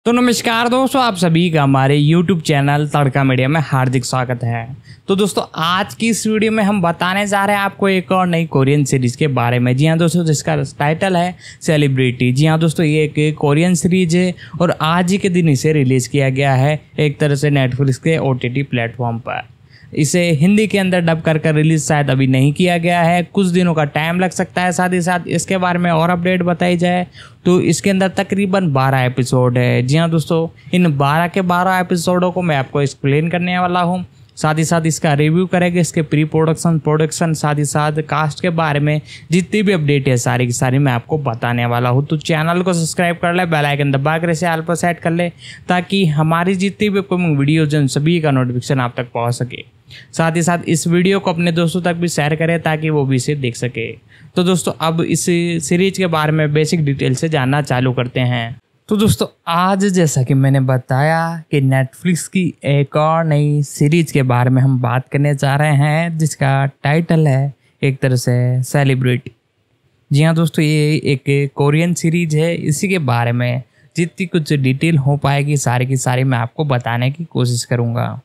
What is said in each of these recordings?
तो नमस्कार दोस्तों, आप सभी का हमारे YouTube चैनल तड़का मीडिया में हार्दिक स्वागत है। तो दोस्तों, आज की इस वीडियो में हम बताने जा रहे हैं आपको एक और नई कोरियन सीरीज के बारे में। जी हाँ दोस्तों, जिसका टाइटल है सेलिब्रिटी। जी हाँ दोस्तों, ये एक कोरियन सीरीज है और आज ही के दिन इसे रिलीज़ किया गया है एक तरह से नेटफ्लिक्स के OTT प्लेटफॉर्म पर। इसे हिंदी के अंदर डब कर रिलीज शायद अभी नहीं किया गया है, कुछ दिनों का टाइम लग सकता है। साथ ही साथ इसके बारे में और अपडेट बताई जाए तो इसके अंदर तकरीबन 12 एपिसोड है। जी हाँ दोस्तों, इन 12 के 12 एपिसोडों को मैं आपको एक्सप्लेन करने वाला हूँ। साथ ही साथ इसका रिव्यू करेंगे, इसके प्री प्रोडक्शन साथ ही साथ कास्ट के बारे में जितनी भी अपडेट है सारी की सारी मैं आपको बताने वाला हूँ। तो चैनल को सब्सक्राइब कर ले, बेल आइकन दबा कर इसे ऑल पर सेट कर ले, ताकि हमारी जितनी भी अपकमिंग वीडियोज हैं सभी का नोटिफिकेशन आप तक पहुँच सके। साथ ही साथ इस वीडियो को अपने दोस्तों तक भी शेयर करें ताकि वो भी इसे देख सके। तो दोस्तों, अब इस सीरीज के बारे में बेसिक डिटेल से जानना चालू करते हैं। तो दोस्तों, आज जैसा कि मैंने बताया कि नेटफ्लिक्स की एक और नई सीरीज के बारे में हम बात करने जा रहे हैं, जिसका टाइटल है एक तरह से सेलिब्रिटी। जी हाँ दोस्तों, ये एक कोरियन सीरीज है। इसी के बारे में जितनी कुछ डिटेल हो पाएगी सारी की सारी मैं आपको बताने की कोशिश करूँगा।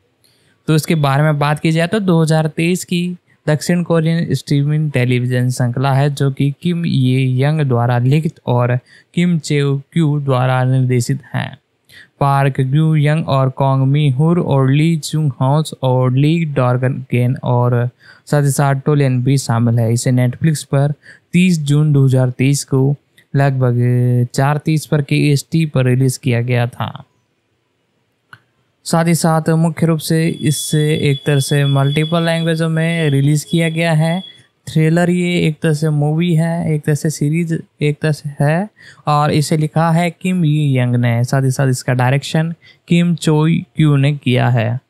तो इसके बारे में बात की जाए तो 2023 की दक्षिण कोरियन स्ट्रीमिंग टेलीविजन श्रृंखला है, जो कि किम ये यंग द्वारा लिखित और किम चेओ क्यू द्वारा निर्देशित है। पार्क ग्यू यंग और कॉन्ग मी हुर और ली चुंग हॉस और ली डॉर्गन और साथ ही साथ टोलियन भी शामिल है। इसे नेटफ्लिक्स पर 30 जून 2023 को लगभग 4:30 पर KST पर रिलीज किया गया था। साथ ही साथ मुख्य रूप से इससे एक तरह से मल्टीपल लैंग्वेजों में रिलीज़ किया गया है। थ्रिलर ये एक तरह से मूवी है, एक तरह से सीरीज एक तरह से है, और इसे लिखा है किम ये यंग ने। साथ ही साथ इसका डायरेक्शन किम चोई क्यू ने किया है।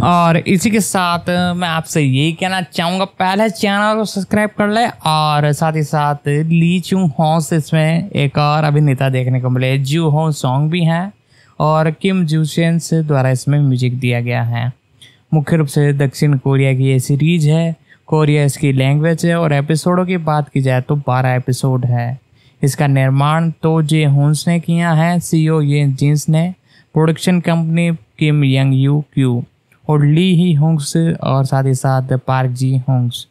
और इसी के साथ मैं आपसे यही कहना चाहूँगा, पहले चैनल को सब्सक्राइब कर ले, और साथ ही साथ ली चुंग हॉस इसमें एक और अभिनेता देखने को मिले, जू हो सॉन्ग भी हैं, और किम जूसेन से द्वारा इसमें म्यूजिक दिया गया है। मुख्य रूप से दक्षिण कोरिया की ये सीरीज है। कोरिया इसकी लैंग्वेज है, और एपिसोडों की बात की जाए तो 12 एपिसोड है। इसका निर्माण तो जे हुन्स ने किया है, CEO ये जिन्स ने, production company Kim young you Q और ली ही होंग्स, और साथ ही साथ पार्क जी होंग्स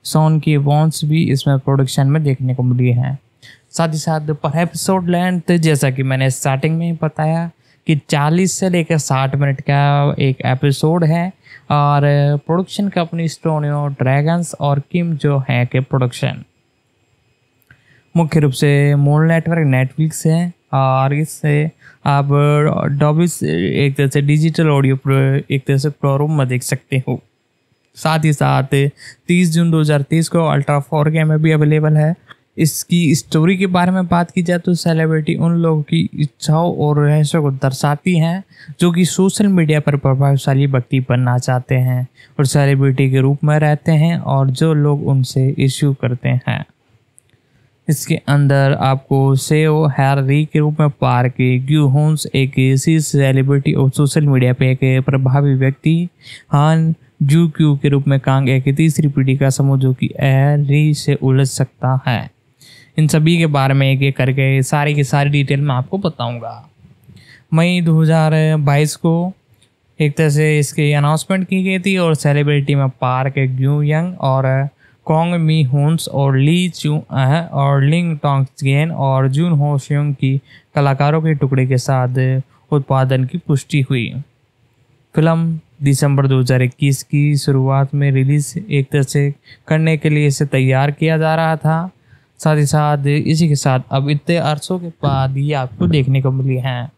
सोन की वॉन्स भी इसमें प्रोडक्शन में देखने को मिली है। साथ ही साथ पर एपिसोड लेंथ, जैसा कि मैंने स्टार्टिंग में ही बताया कि 40 से लेकर 60 मिनट का एक एपिसोड है, और प्रोडक्शन कंपनी स्टूडियो ड्रैगन्स और किम जो है के प्रोडक्शन। मुख्य रूप से मूल नेटवर्क नेटफ्लिक्स है, और इससे आप डॉबिस एक तरह से डिजिटल ऑडियो एक तरह से प्रोरूम में देख सकते हो। साथ ही साथ 30 जून 2023 को अल्ट्रा 4K में भी अवेलेबल है। इसकी स्टोरी के बारे में बात की जाए तो सेलिब्रिटी उन लोगों की इच्छाओं और रहस्यों को दर्शाती हैं जो कि सोशल मीडिया पर प्रभावशाली व्यक्ति बनना चाहते हैं और सेलिब्रिटी के रूप में रहते हैं, और जो लोग उनसे इश्यू करते हैं। इसके अंदर आपको सेओ हैरी के रूप में पार्क ग्यू होन्स एक ऐसी सेलिब्रिटी और सोशल मीडिया पे एक प्रभावी व्यक्ति, हान जू क्यू के रूप में कांग एक तीसरी पीढ़ी का समूह जो कि हैरी से उलझ सकता है। इन सभी के बारे में एक एक करके सारी की सारी डिटेल मैं आपको बताऊंगा। मई 2022 को एक तरह से इसकी अनाउंसमेंट की गई थी, और सेलिब्रिटी में पार्क ग्यू यंग और कॉन्ग मी हुन्स और ली चू और लिंग टोंगचेन और जून हो श्योंग की कलाकारों के टुकड़े के साथ उत्पादन की पुष्टि हुई। फिल्म दिसंबर 2021 की शुरुआत में रिलीज एक तरह से करने के लिए इसे तैयार किया जा रहा था। साथ ही साथ इसी के साथ अब इतने अरसों के बाद ये आपको देखने को मिली हैं।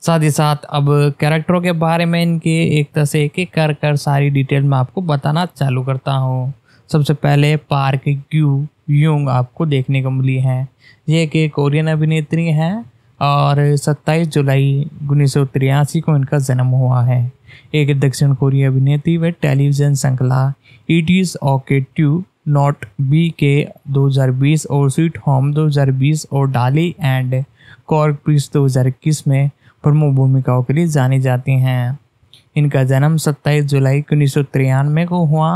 साथ ही साथ अब कैरेक्टरों के बारे में इनके एक तरह से एक एक कर सारी डिटेल में आपको बताना चालू करता हूँ। सबसे पहले पार्क ग्यू युंग आपको देखने को मिली है। ये एक कोरियन अभिनेत्री हैं, और 27 जुलाई 1983 को इनका जन्म हुआ है। एक दक्षिण कोरिया अभिनेत्री व टेलीविज़न श्रृंखला it is okay to not be के 2020 और स्वीट होम 2020 और डाली एंड कॉर्क प्रीस 2021 में प्रमुख भूमिकाओं के लिए जानी जाती हैं। इनका जन्म 27 जुलाई 1993 को हुआ,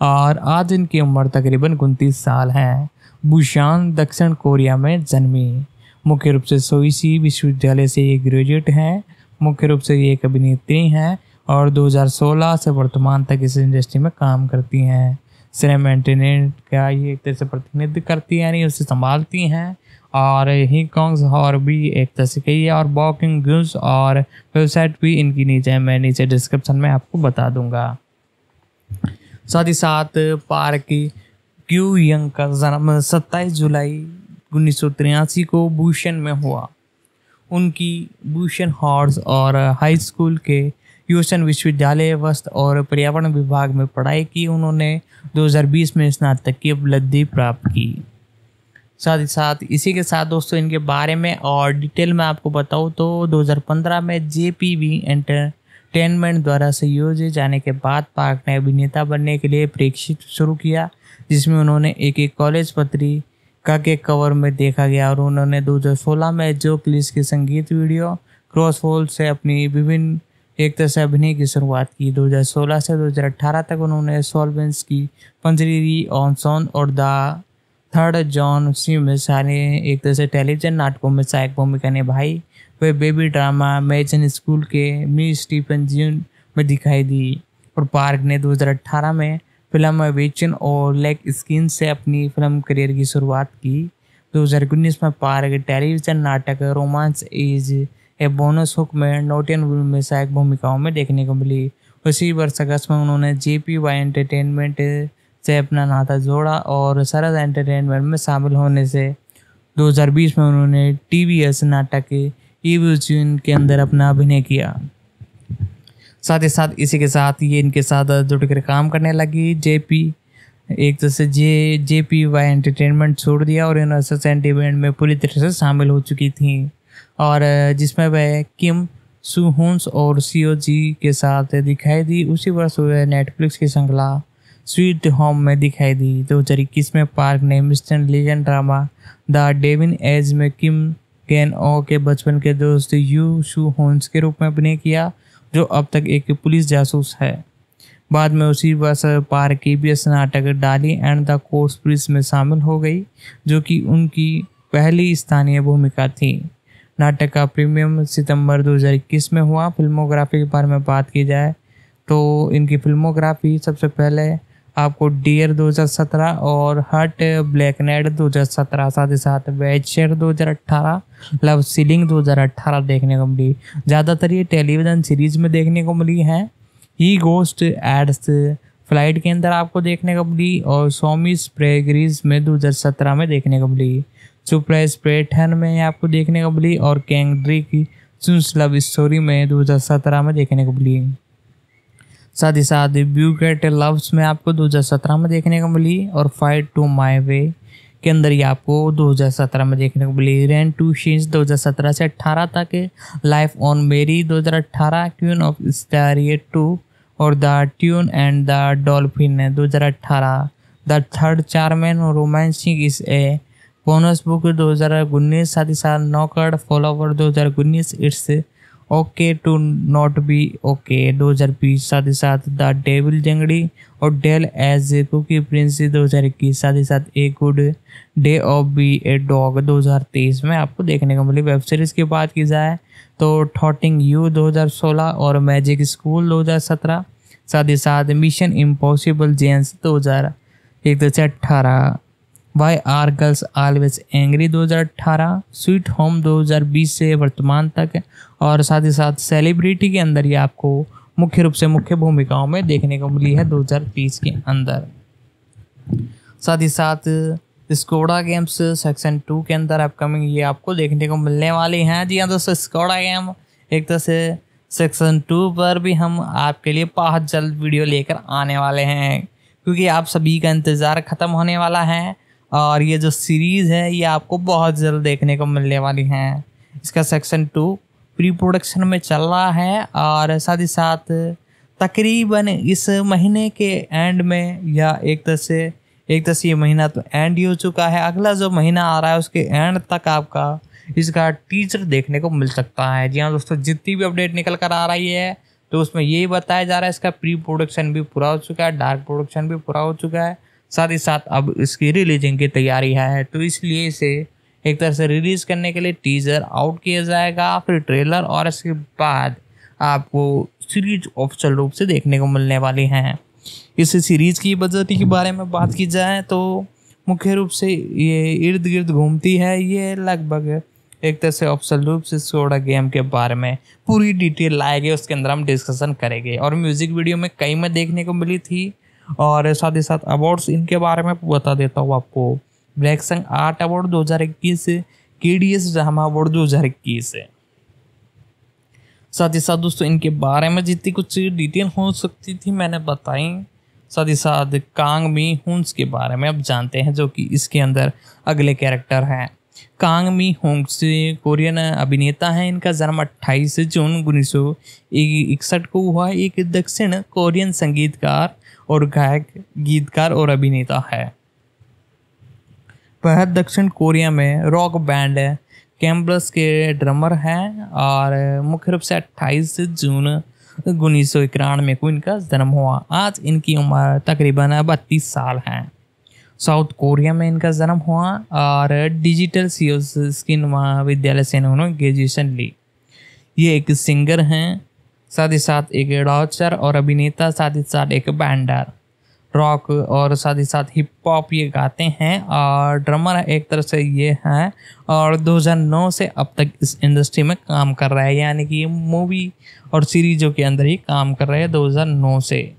और आज इनकी उम्र तकरीबन 29 साल है। बुशान दक्षिण कोरिया में जन्मी। मुख्य रूप से सोइसी विश्वविद्यालय से ये ग्रेजुएट हैं। मुख्य रूप से ये एक अभिनेत्री हैं और 2016 से वर्तमान तक इस इंडस्ट्री में काम करती हैं। सिनेमा एंटरटेनमेंट का ये एक तरह से प्रतिनिधित्व करती हैं, यानी उसे संभालती हैं। और ही कॉन्ग्स और भी एक तरह से कही है, और बॉकिंग गुड्स और वेबसाइट भी इनकी नीचे मैं नीचे डिस्क्रिप्शन में आपको बता दूंगा। साथ ही साथ पार्क क्यू यंग का जन्म 27 जुलाई 1983 को भूषण में हुआ। उनकी भूषण हॉर्स और हाई स्कूल के ह्यूस्टन विश्वविद्यालय वस्त्र और पर्यावरण विभाग में पढ़ाई की। उन्होंने 2020 में स्नातक की उपलब्धि प्राप्त की। साथ ही साथ इसी के साथ दोस्तों इनके बारे में और डिटेल में आपको बताऊँ तो 2015 में JPV एंटरटेनमेंट द्वारा संयोजित जाने के बाद पार्क ने अभिनेता बनने के लिए प्रशिक्षण शुरू किया, जिसमें उन्होंने एक कॉलेज पत्रिका के कवर में देखा गया। और उन्होंने 2016 में जो पुलिस के संगीत वीडियो क्रॉसफॉल से अपनी विभिन्न एक तरह से अभिनय की शुरुआत की। 2016 से 2018 तक उन्होंने सॉल्वेंस की पंजरीरी ऑन सॉन और द थर्ड जॉन सी में सारे एक तरह से टेलीविजन नाटकों में सहायक भूमिका निभाई। वे बेबी ड्रामा मैजन स्कूल के मी स्टीफन जून में दिखाई दी। और पार्क ने 2018 में फिल्म वेचन और लेग स्किन से अपनी फिल्म करियर की शुरुआत की। 2019 में पार्क टेलीविजन नाटक romance is a bonus hook में नोटियनविल में सहायक भूमिकाओं में देखने को मिली। उसी वर्ष अगस्त में उन्होंने JPY एंटरटेनमेंट से अपना नाता जोड़ा और सरद एंटरटेनमेंट में शामिल होने से 2020 में उन्होंने TVS नाटक इवोल्यूशन के अंदर अपना अभिनय किया। साथ ही साथ इसी के साथ ये इनके साथ जुड़कर काम करने लगी। एक तरह से JPY एंटरटेनमेंट छोड़ दिया और इन एंटरटेनमेंट में पूरी तरह से शामिल हो चुकी थी, और जिसमें वह किम सूहुन्स और COG के साथ दिखाई दी। उसी वर्ष वह नेटफ्लिक्स की श्रृंखला स्वीट होम में दिखाई दी। 2021 में पार्क ने mister legend drama the devin age में किम कैन ओ के बचपन के दोस्त यू सूहुन्स के रूप में अभिनय किया, जो अब तक एक पुलिस जासूस है। बाद में उसी वर्ष पार्क KBS नाटक डाली एंड द कोर्स पुलिस में शामिल हो गई, जो कि उनकी पहली स्थानीय भूमिका थी। नाटक का प्रीमियम सितंबर 2021 में हुआ। फिल्मोग्राफी के बारे में बात की जाए तो इनकी फिल्मोग्राफी सबसे पहले आपको डियर 2017 और हट ब्लैक नाइट 2017, साथ ही साथ वेचर 2018, लव सीलिंग 2018 देखने को मिली। ज़्यादातर ये टेलीविज़न सीरीज में देखने को मिली है। ही गोस्ट एड्स फ्लाइट के अंदर आपको देखने को मिली और सोमी स्प्रेगरीज में 2017 में देखने को मिली। सुपर स्प्रेटन में आपको देखने को मिली और कैंगड्री की सुन्स लव स्टोरी में 2017 में देखने को मिली। साथ ही साथ ब्यूकेट लव्स में आपको 2017 में देखने को मिली और फाइट टू माय वे के अंदर ही आपको 2017 में देखने को मिली। रेन टू शीन्स 2017 से 18 तक, लाइफ ऑन मेरी 2018, क्वीन ऑफ स्टारियट 2 और the tune and the dolphin 2018, the third charm romancing is a bonus book 2019, साथ ही साथ knockout follower 2019, it's okay to not be okay 2020, साथ ही साथ द डेविल जंगड़ी और डेल एज कुकी प्रिंस 2021, साथ ही साथ a good day of be a dog 2023 में आपको देखने को मिली। वेब सीरीज़ की बात की जाए तो थॉटिंग यू 2016 और मैजिक स्कूल 2017, साथ ही साथ mission impossible James 2018, why are girls always angry 2018, sweet home 2020 से वर्तमान तक, और साथ ही साथ सेलिब्रिटी के अंदर ये आपको मुख्य रूप से मुख्य भूमिकाओं में देखने को मिली है 2030 के अंदर। साथ ही साथ स्कोडा गेम्स सेक्शन 2 के अंदर अपकमिंग ये आपको देखने को मिलने वाली हैं। जी हाँ दोस्तों, स्कोडा गेम एक तरह से सेक्शन 2 पर भी हम आपके लिए बहुत जल्द वीडियो लेकर आने वाले हैं, क्योंकि आप सभी का इंतज़ार ख़त्म होने वाला है और ये जो सीरीज़ है ये आपको बहुत जल्द देखने को मिलने वाली हैं। इसका सेक्शन 2 प्री प्रोडक्शन में चल रहा है और साथ ही साथ तकरीबन इस महीने के एंड में या एक तरह से ये महीना तो एंड ही हो चुका है, अगला जो महीना आ रहा है उसके एंड तक आपका इसका टीजर देखने को मिल सकता है। जी हाँ दोस्तों, जितनी भी अपडेट निकल कर आ रही है तो उसमें यही बताया जा रहा है इसका प्री प्रोडक्शन भी पूरा हो चुका है, डार्क प्रोडक्शन भी पूरा हो चुका है, साथ ही साथ अब इसकी रिलीजिंग की तैयारी है। तो इसलिए इसे एक तरह से रिलीज करने के लिए टीजर आउट किया जाएगा, फिर ट्रेलर, और इसके बाद आपको सीरीज ऑफिशियल रूप से देखने को मिलने वाली हैं। इस सीरीज की बजट के बारे में बात की जाए तो मुख्य रूप से ये इर्द गिर्द घूमती है। ये लगभग एक तरह से ऑफिशियल रूप से सोडा गेम के बारे में पूरी डिटेल लाएंगे, उसके अंदर हम डिस्कशन करेंगे। और म्यूजिक वीडियो में कई में देखने को मिली थी, और साथ ही साथ अवार्ड्स इनके बारे में बता देता हूँ आपको। ब्लैक संग art award 2021, KDS drama award 2021 है। साथ ही साथ दोस्तों इनके बारे में जितनी कुछ डिटेल हो सकती थी मैंने बताई। साथ ही साथ कांग मी हुन्स के बारे में अब जानते हैं, जो कि इसके अंदर अगले कैरेक्टर हैं। कांग मी हुन्स कोरियन अभिनेता हैं। इनका जन्म 28 जून 1961 को हुआ। एक दक्षिण कोरियन संगीतकार और गायक, गीतकार और अभिनेता है। वह दक्षिण कोरिया में रॉक बैंड कैम्ब्रस के ड्रमर हैं, और मुख्य रूप से 28 जून 1991 को इनका जन्म हुआ। आज इनकी उम्र तकरीबन 32 साल है। साउथ कोरिया में इनका जन्म हुआ, और डिजिटल स्किन महाविद्यालय से इन्होंने ग्रेजुएशन ली। ये एक सिंगर हैं, साथ ही साथ एक डांसर और अभिनेता, साथ ही साथ एक बैंडर, रॉक और साथ ही साथ हिप हॉप ये गाते हैं, और ड्रमर एक तरह से ये हैं। और 2009 से अब तक इस इंडस्ट्री में काम कर रहा है, यानी कि मूवी और सीरीजों के अंदर ही काम कर रहे हैं 2009 से।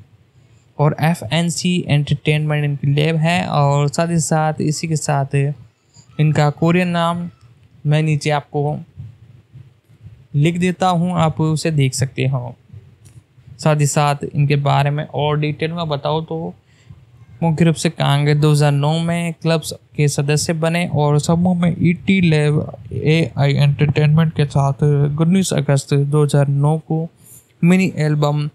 और FNC एंटरटेनमेंट इनकी लैब है, और साथ ही साथ इसी के साथ इनका कोरियन नाम मैं नीचे आपको लिख देता हूँ, आप उसे देख सकते हो। साथ ही साथ इनके बारे में और डिटेल में बताओ तो मुख्य रूप से कांग 2009 में क्लब्स के सदस्य बने, और समूह में ET लैब AI एंटरटेनमेंट के साथ 19 अगस्त 2009 को मिनी एल्बम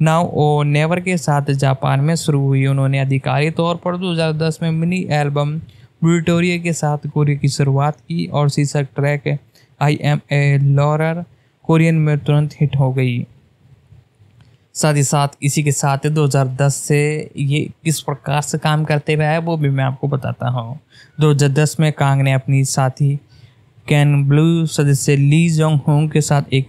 नाउ और नेवर के साथ जापान में शुरू हुई। उन्होंने आधिकारिक तौर पर 2010 में मिनी एल्बम विक्टोरिया के साथ कोरिया की शुरुआत की, और शीर्षक track I Am a Lawyer Korean में तुरंत हिट हो गई। साथ ही साथ इसी के साथ 2010 से ये किस प्रकार से काम करते हुए है वो भी मैं आपको बताता हूँ। 2010 में कांग ने अपनी साथी कैन ब्लू सदस्य ली जोंग होंग के साथ एक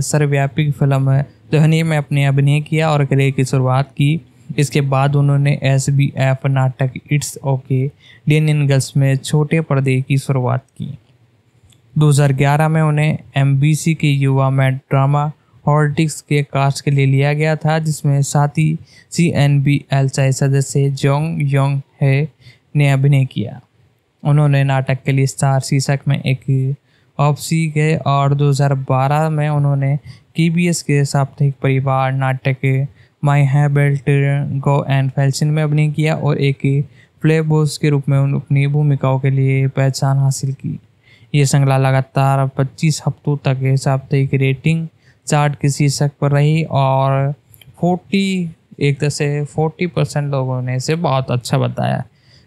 सर्वव्यापी फिल्म ध्वनि में अपने अभिनय किया और करियर की शुरुआत की। इसके बाद उन्होंने SBF नाटक इट्स ओके डेनियन गर्ल्स में छोटे पर्दे की शुरुआत की। 2011 में उन्हें MBC के युवा में ड्रामा हॉर्टिक्स के कास्ट के लिए लिया गया था, जिसमें साथी CNBL सदस्य जोंग योंग है ने अभिनय किया। उन्होंने नाटक के लिए स्टार शीर्षक में एक ऑप्सी गए, और 2012 में उन्होंने KBS के साप्ताहिक परिवार नाटक माई है बेल्ट गो एंड फैशन में अभिनय किया, और एक प्लेबॉस के रूप में अपनी भूमिकाओं के लिए पहचान हासिल की। ये श्रृंखला लगातार 25 हफ्तों तक साप्ताहिक रेटिंग चार्ट के शीर्षक पर रही, और 40% लोगों ने इसे बहुत अच्छा बताया,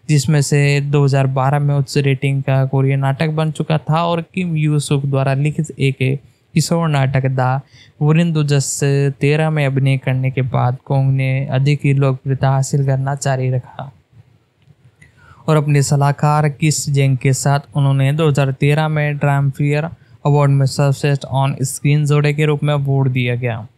जिसमें से 2012 में उच्च रेटिंग का कोरियन नाटक बन चुका था। और किम यू सुक द्वारा लिखित एक किशोर नाटक द वुरिन 2013 में अभिनय करने के बाद कोंग ने अधिक ही लोकप्रियता हासिल करना जारी रखा, और अपने सलाहकार किस जेंग के साथ उन्होंने 2013 में ड्रामफेयर अवार्ड में सर्वश्रेष्ठ ऑन स्क्रीन जोड़े के रूप में अवार्ड दिया गया।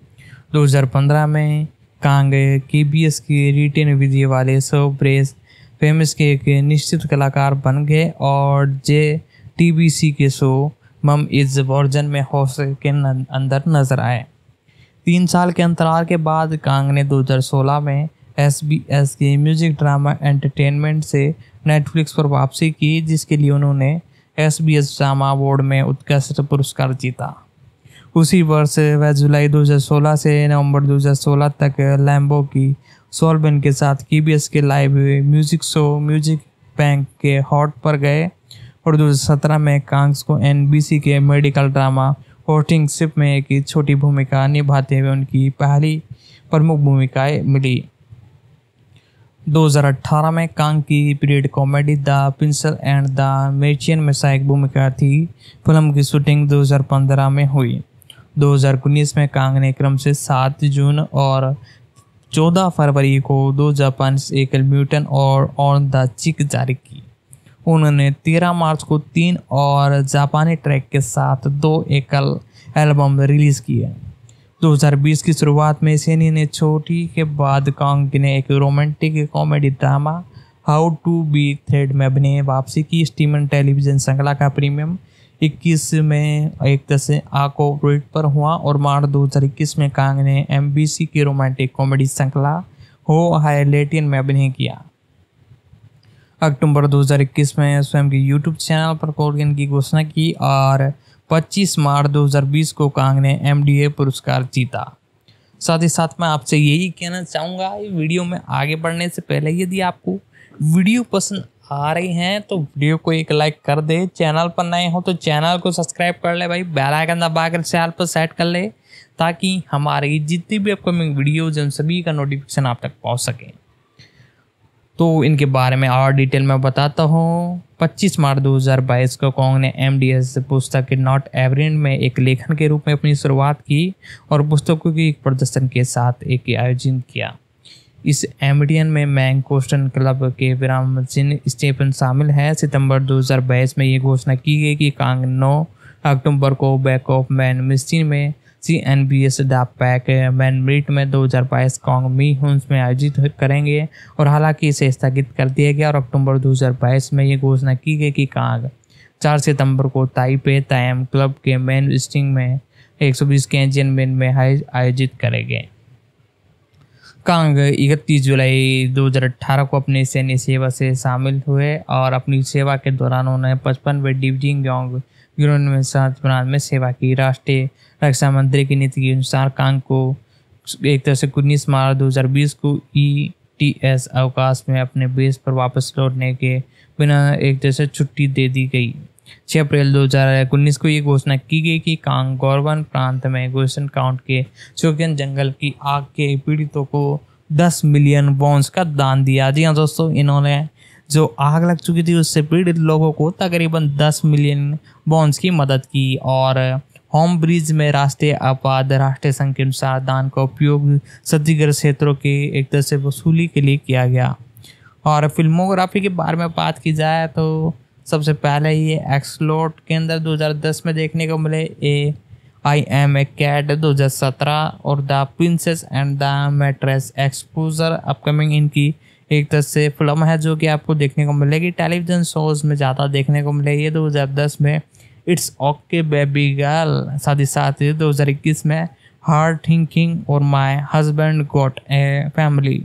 2015 में कांग KBS की रिटेन विधि वाले शो ब्रेस फेमस के एक निश्चित कलाकार बन गए, और JTBC के शो मम इज वर्जन में होस्ट के अंदर नजर आए। 3 साल के अंतराल के बाद कांग ने 2016 में SBS के म्यूजिक ड्रामा एंटरटेनमेंट से नेटफ्लिक्स पर वापसी की, जिसके लिए उन्होंने SBS ड्रामा अवार्ड में उत्कृष्ट पुरस्कार जीता। उसी वर्ष वह जुलाई 2016 से नवंबर 2016 तक लैम्बो की सोलबेन के साथ KBS के live music show music bank के हॉट पर गए, और 2017 में कांग्स को NBC के मेडिकल ड्रामा होस्टिंगशिप में एक छोटी भूमिका निभाते हुए उनकी पहली प्रमुख भूमिकाएं मिली। 2018 में कांग की period comedy the princess and the magician में सहायक भूमिका थी। फिल्म की शूटिंग 2015 में हुई। 2019 में कांग ने क्रम से 7 जून और 14 फरवरी को 2 जापानीज एकल म्यूटन और ऑन द चिक जारी की। उन्होंने 13 मार्च को 3 और जापानी ट्रैक के साथ 2 एकल एल्बम रिलीज किए। 2020 की शुरुआत में सैनी ने छोटी के बाद कांग ने एक romantic comedy drama how to be thread में अभिनय वापसी की। स्टीमन टेलीविजन श्रृंखला का प्रीमियम 21 में एक तरह से आकोरेट पर हुआ और मार्च 2021 में कांग ने MBC की रोमांटिक कॉमेडी श्रृंखला हो हाई लेटियन में अभिनय किया। अक्टूबर 2021 में स्वयं के यूट्यूब चैनल पर कोरियन की घोषणा की और 25 मार्च 2020 को कांग ने MDA पुरस्कार जीता। साथ ही साथ मैं आपसे यही कहना चाहूँगा वीडियो में आगे बढ़ने से पहले यदि आपको वीडियो पसंद आ रही हैं तो वीडियो को एक लाइक कर दे। चैनल पर नए हो तो चैनल को सब्सक्राइब कर ले भाई, बेल आइकन दबाकर चैनल पर सेट कर ले ताकि हमारी जितनी भी अपकमिंग वीडियोज हैं सभी का नोटिफिकेशन आप तक पहुंच सके। तो इनके बारे में और डिटेल में बताता हूँ। 25 मार्च 2022 को कांग ने MDS पुस्तक नॉट एवरेंड में एक लेखन के रूप में अपनी शुरुआत की और पुस्तकों की एक प्रदर्शन के साथ एक आयोजन किया। इस एमडीएन में मैंग कोस्टन क्लब के विराम चिन्ह स्टेफन शामिल है। सितंबर 2022 में ये घोषणा की गई कि कांग 9 अक्टूबर को बैक ऑफ मैन मिस्टीन में CNBS the pack man meet में 2022 कांग मी हुन्स में आयोजित करेंगे और हालांकि इसे स्थगित कर दिया गया और अक्टूबर 2022 में ये घोषणा की गई कि कांग 4 सितंबर को ताइपे तायम क्लब के मैन स्टिंग में 120 के एंजियन में आयोजित करेंगे। कांग 31 जुलाई 2018 को अपनी सैन्य सेवा से शामिल हुए और अपनी सेवा के दौरान उन्होंने 55वें डिविजन यूनिट में 7 में सेवा की। राष्ट्रीय रक्षा मंत्री की नीति के अनुसार कांग को एक तरह से 19 मार्च 2020 को ETS अवकाश में अपने बेस पर वापस लौटने के बिना एक तरह से छुट्टी दे दी गई। 6 अप्रैल 2019 को ये घोषणा की गई कि कांग गौरवन प्रांत में गोसन काउंट के चोकियन जंगल की आग के पीड़ितों को 10 मिलियन वॉन्स का दान दिया। जी हाँ दोस्तों, इन्होंने जो आग लग चुकी थी उससे पीड़ित लोगों को तकरीबन 10 मिलियन वॉन्स की मदद की। और होम ब्रिज में राष्ट्रीय आपात राष्ट्रीय संघ के अनुसार दान का उपयोग क्षतिग्रस्त क्षेत्रों के एक तरह से वसूली के लिए किया गया। और फिल्मोग्राफी के बारे में बात की जाए तो सबसे पहले ये एक्सलोट के अंदर 2010 में देखने को मिले। आई एम ए कैट 2017 और the princess and the mattress exposure upcoming इनकी एक तरह से फिल्म है जो कि आपको देखने को मिलेगी टेलीविजन शोज में ज़्यादा देखने को मिलेगी। 2010 में इट्स ओके बेबी गर्ल, साथ ही साथ 2021 में हार्ड थिंकिंग और my husband got a family,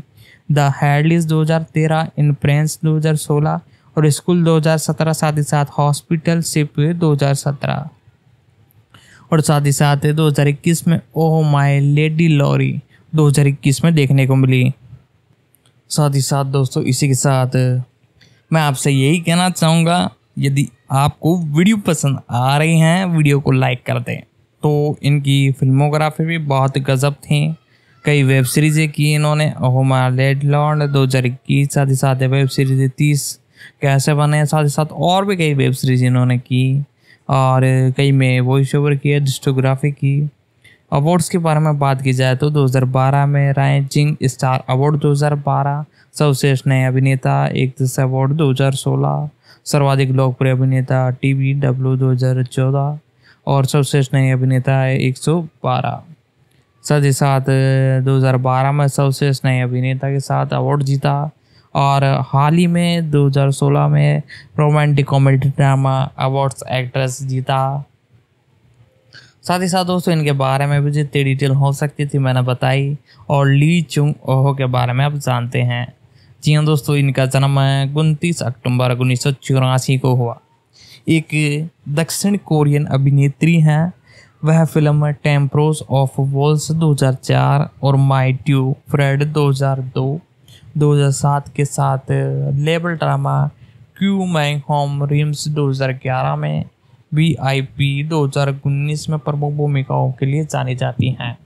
the हेडलीज 2013, इन प्रिंस 2016 और स्कूल 2017, साथ ही साथ हॉस्पिटल शिप 2017 और साथ ही साथ 2021 में ओह माय लेडी लॉरी 2021 में देखने को मिली। साथ ही साथ दोस्तों इसी के साथ मैं आपसे यही कहना चाहूँगा यदि आपको वीडियो पसंद आ रही हैं वीडियो को लाइक कर दें। तो इनकी फिल्मोग्राफी भी बहुत गजब थी। कई वेब सीरीज़ें की इन्होंने, ओह माय लेडी लॉर्ड 2021, साथ ही साथ वेब सीरीज 30 कैसे बने, साथ ही साथ और भी कई वेब सीरीज इन्होंने की और कई में वॉइस ओवर किया, डिस्कोग्राफी की। अवार्ड्स के बारे में बात की जाए तो 2012 में राइजिंग स्टार अवार्ड 2012, सर्वश्रेष्ठ नए अभिनेता एक दस अवार्ड 2016, सर्वाधिक लोकप्रिय अभिनेता TVW 2014 और सर्वश्रेष्ठ नए अभिनेता 112। साथ ही साथ 2012 में सर्वश्रेष्ठ नए अभिनेता के साथ अवार्ड जीता और हाल ही में 2016 में romantic comedy drama awards actress जीता। साथ ही साथ दोस्तों इनके बारे में भी जितनी डिटेल हो सकती थी मैंने बताई। और ली चुंग ओहो के बारे में आप जानते हैं। जी हाँ दोस्तों, इनका जन्म 29 अक्टूबर 1984 को हुआ। एक दक्षिण कोरियन अभिनेत्री हैं। वह फिल्म टेम्प्रोस ऑफ वॉल्स 2004 और माई ट्यू फ्रेड 2002, 2007 के साथ लेबल ड्रामा क्यू मैंग होम रिम्स 2011 में VIP 2019 में प्रमुख भूमिकाओं के लिए जानी जाती हैं।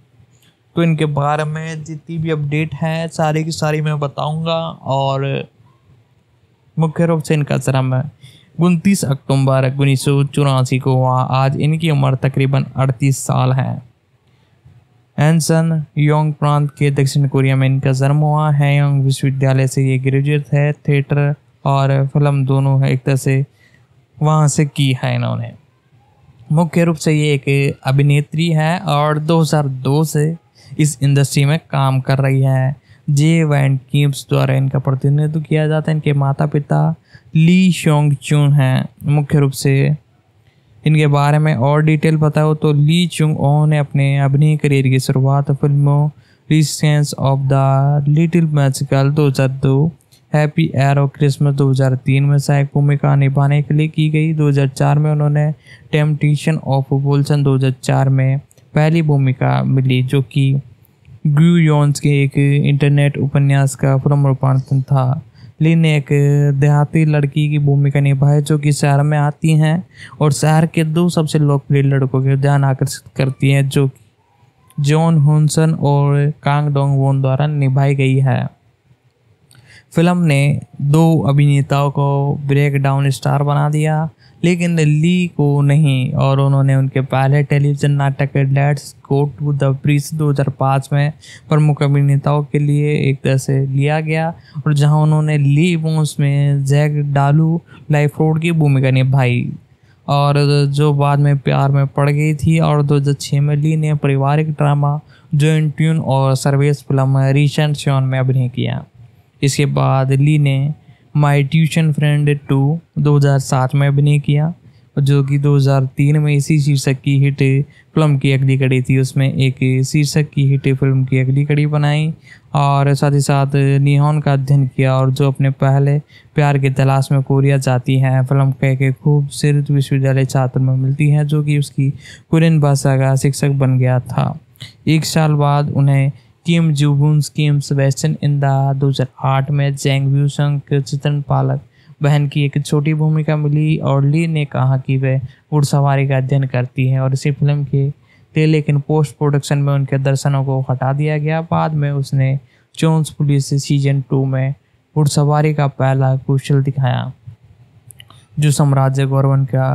तो इनके बारे में जितनी भी अपडेट है सारी की सारी मैं बताऊंगा। और मुख्य रूप से इनका जन्म 29 अक्टूबर 1984 को हुआ। आज इनकी उम्र तकरीबन 38 साल है। एनसन योंग प्रांत के दक्षिण कोरिया में इनका जन्म हुआ। हैयोंग विश्वविद्यालय से ये ग्रेजुएट है। थिएटर और फिल्म दोनों है एक तरह से वहाँ से की है इन्होंने। मुख्य रूप से ये एक अभिनेत्री है और 2002 से इस इंडस्ट्री में काम कर रही है। जे वैन किम्स द्वारा इनका प्रतिनिधित्व किया जाता है। इनके माता पिता ली शोंग चुन हैं। मुख्य रूप से इनके बारे में और डिटेल बताओ तो ली चुंग ओ ने अपने अभिनय करियर की शुरुआत फिल्मों रिसेंस of the little magical 2002, happy एरो क्रिसमस 2003 में सहायक भूमिका निभाने के लिए की गई। 2004 में उन्होंने टेम्पटेशन ऑफ वुल्सन 2004 में पहली भूमिका मिली, जो कि ग्यू योन्स के एक इंटरनेट उपन्यास का फिल्म रूपांतरण था। ली ने एक देहाती लड़की की भूमिका निभाई जो कि शहर में आती हैं और शहर के दो सबसे लोकप्रिय लड़कों के ध्यान आकर्षित करती हैं, जो जॉन हुनसन और कांग डोंग वोन द्वारा निभाई गई है। फिल्म ने दो अभिनेताओं को ब्रेक डाउन स्टार बना दिया, लेकिन ली को नहीं, और उन्होंने उनके पहले टेलीविजन नाटक let's go to the bridge 2005 में प्रमुख अभिनेताओं के लिए एक तरह से लिया गया, और जहां उन्होंने ली वोंस में जैक डालू लाइफरोड की भूमिका निभाई, और जो बाद में प्यार में पड़ गई थी। और 2006 में ली ने पारिवारिक ड्रामा जॉइन ट्यून और सर्विस फिल्म रिसेंट शॉन में अभिनय किया। इसके बाद ली ने माई ट्यूशन फ्रेंड 2 2007 में अभिनय किया, जो कि 2003 में इसी शीर्षक की हिट फिल्म की अगली कड़ी थी। उसमें एक शीर्षक की हिट फिल्म की अगली कड़ी बनाई और साथ ही साथ निहोन का अध्ययन किया, और जो अपने पहले प्यार की तलाश में कोरिया जाती है। फिल्म का एक खूबसूरत विश्वविद्यालय छात्र में मिलती है, जो कि उसकी कोरियन भाषा का शिक्षक बन गया था। एक साल बाद उन्हें किम जूबुन्स किम्स वेस्टर्न इन द 2008 में जेंग व्यूसंग के चित्रण पालक बहन की एक छोटी भूमिका मिली, और ली ने कहा कि वह घुड़सवारी का अध्ययन करती है और इसी फिल्म के लिए, लेकिन पोस्ट प्रोडक्शन में उनके दर्शनों को हटा दिया गया। बाद में उसने जोन्स पुलिस सीजन 2 में घुड़सवारी का पहला कौशल दिखाया, जो साम्राज्य गौरवन का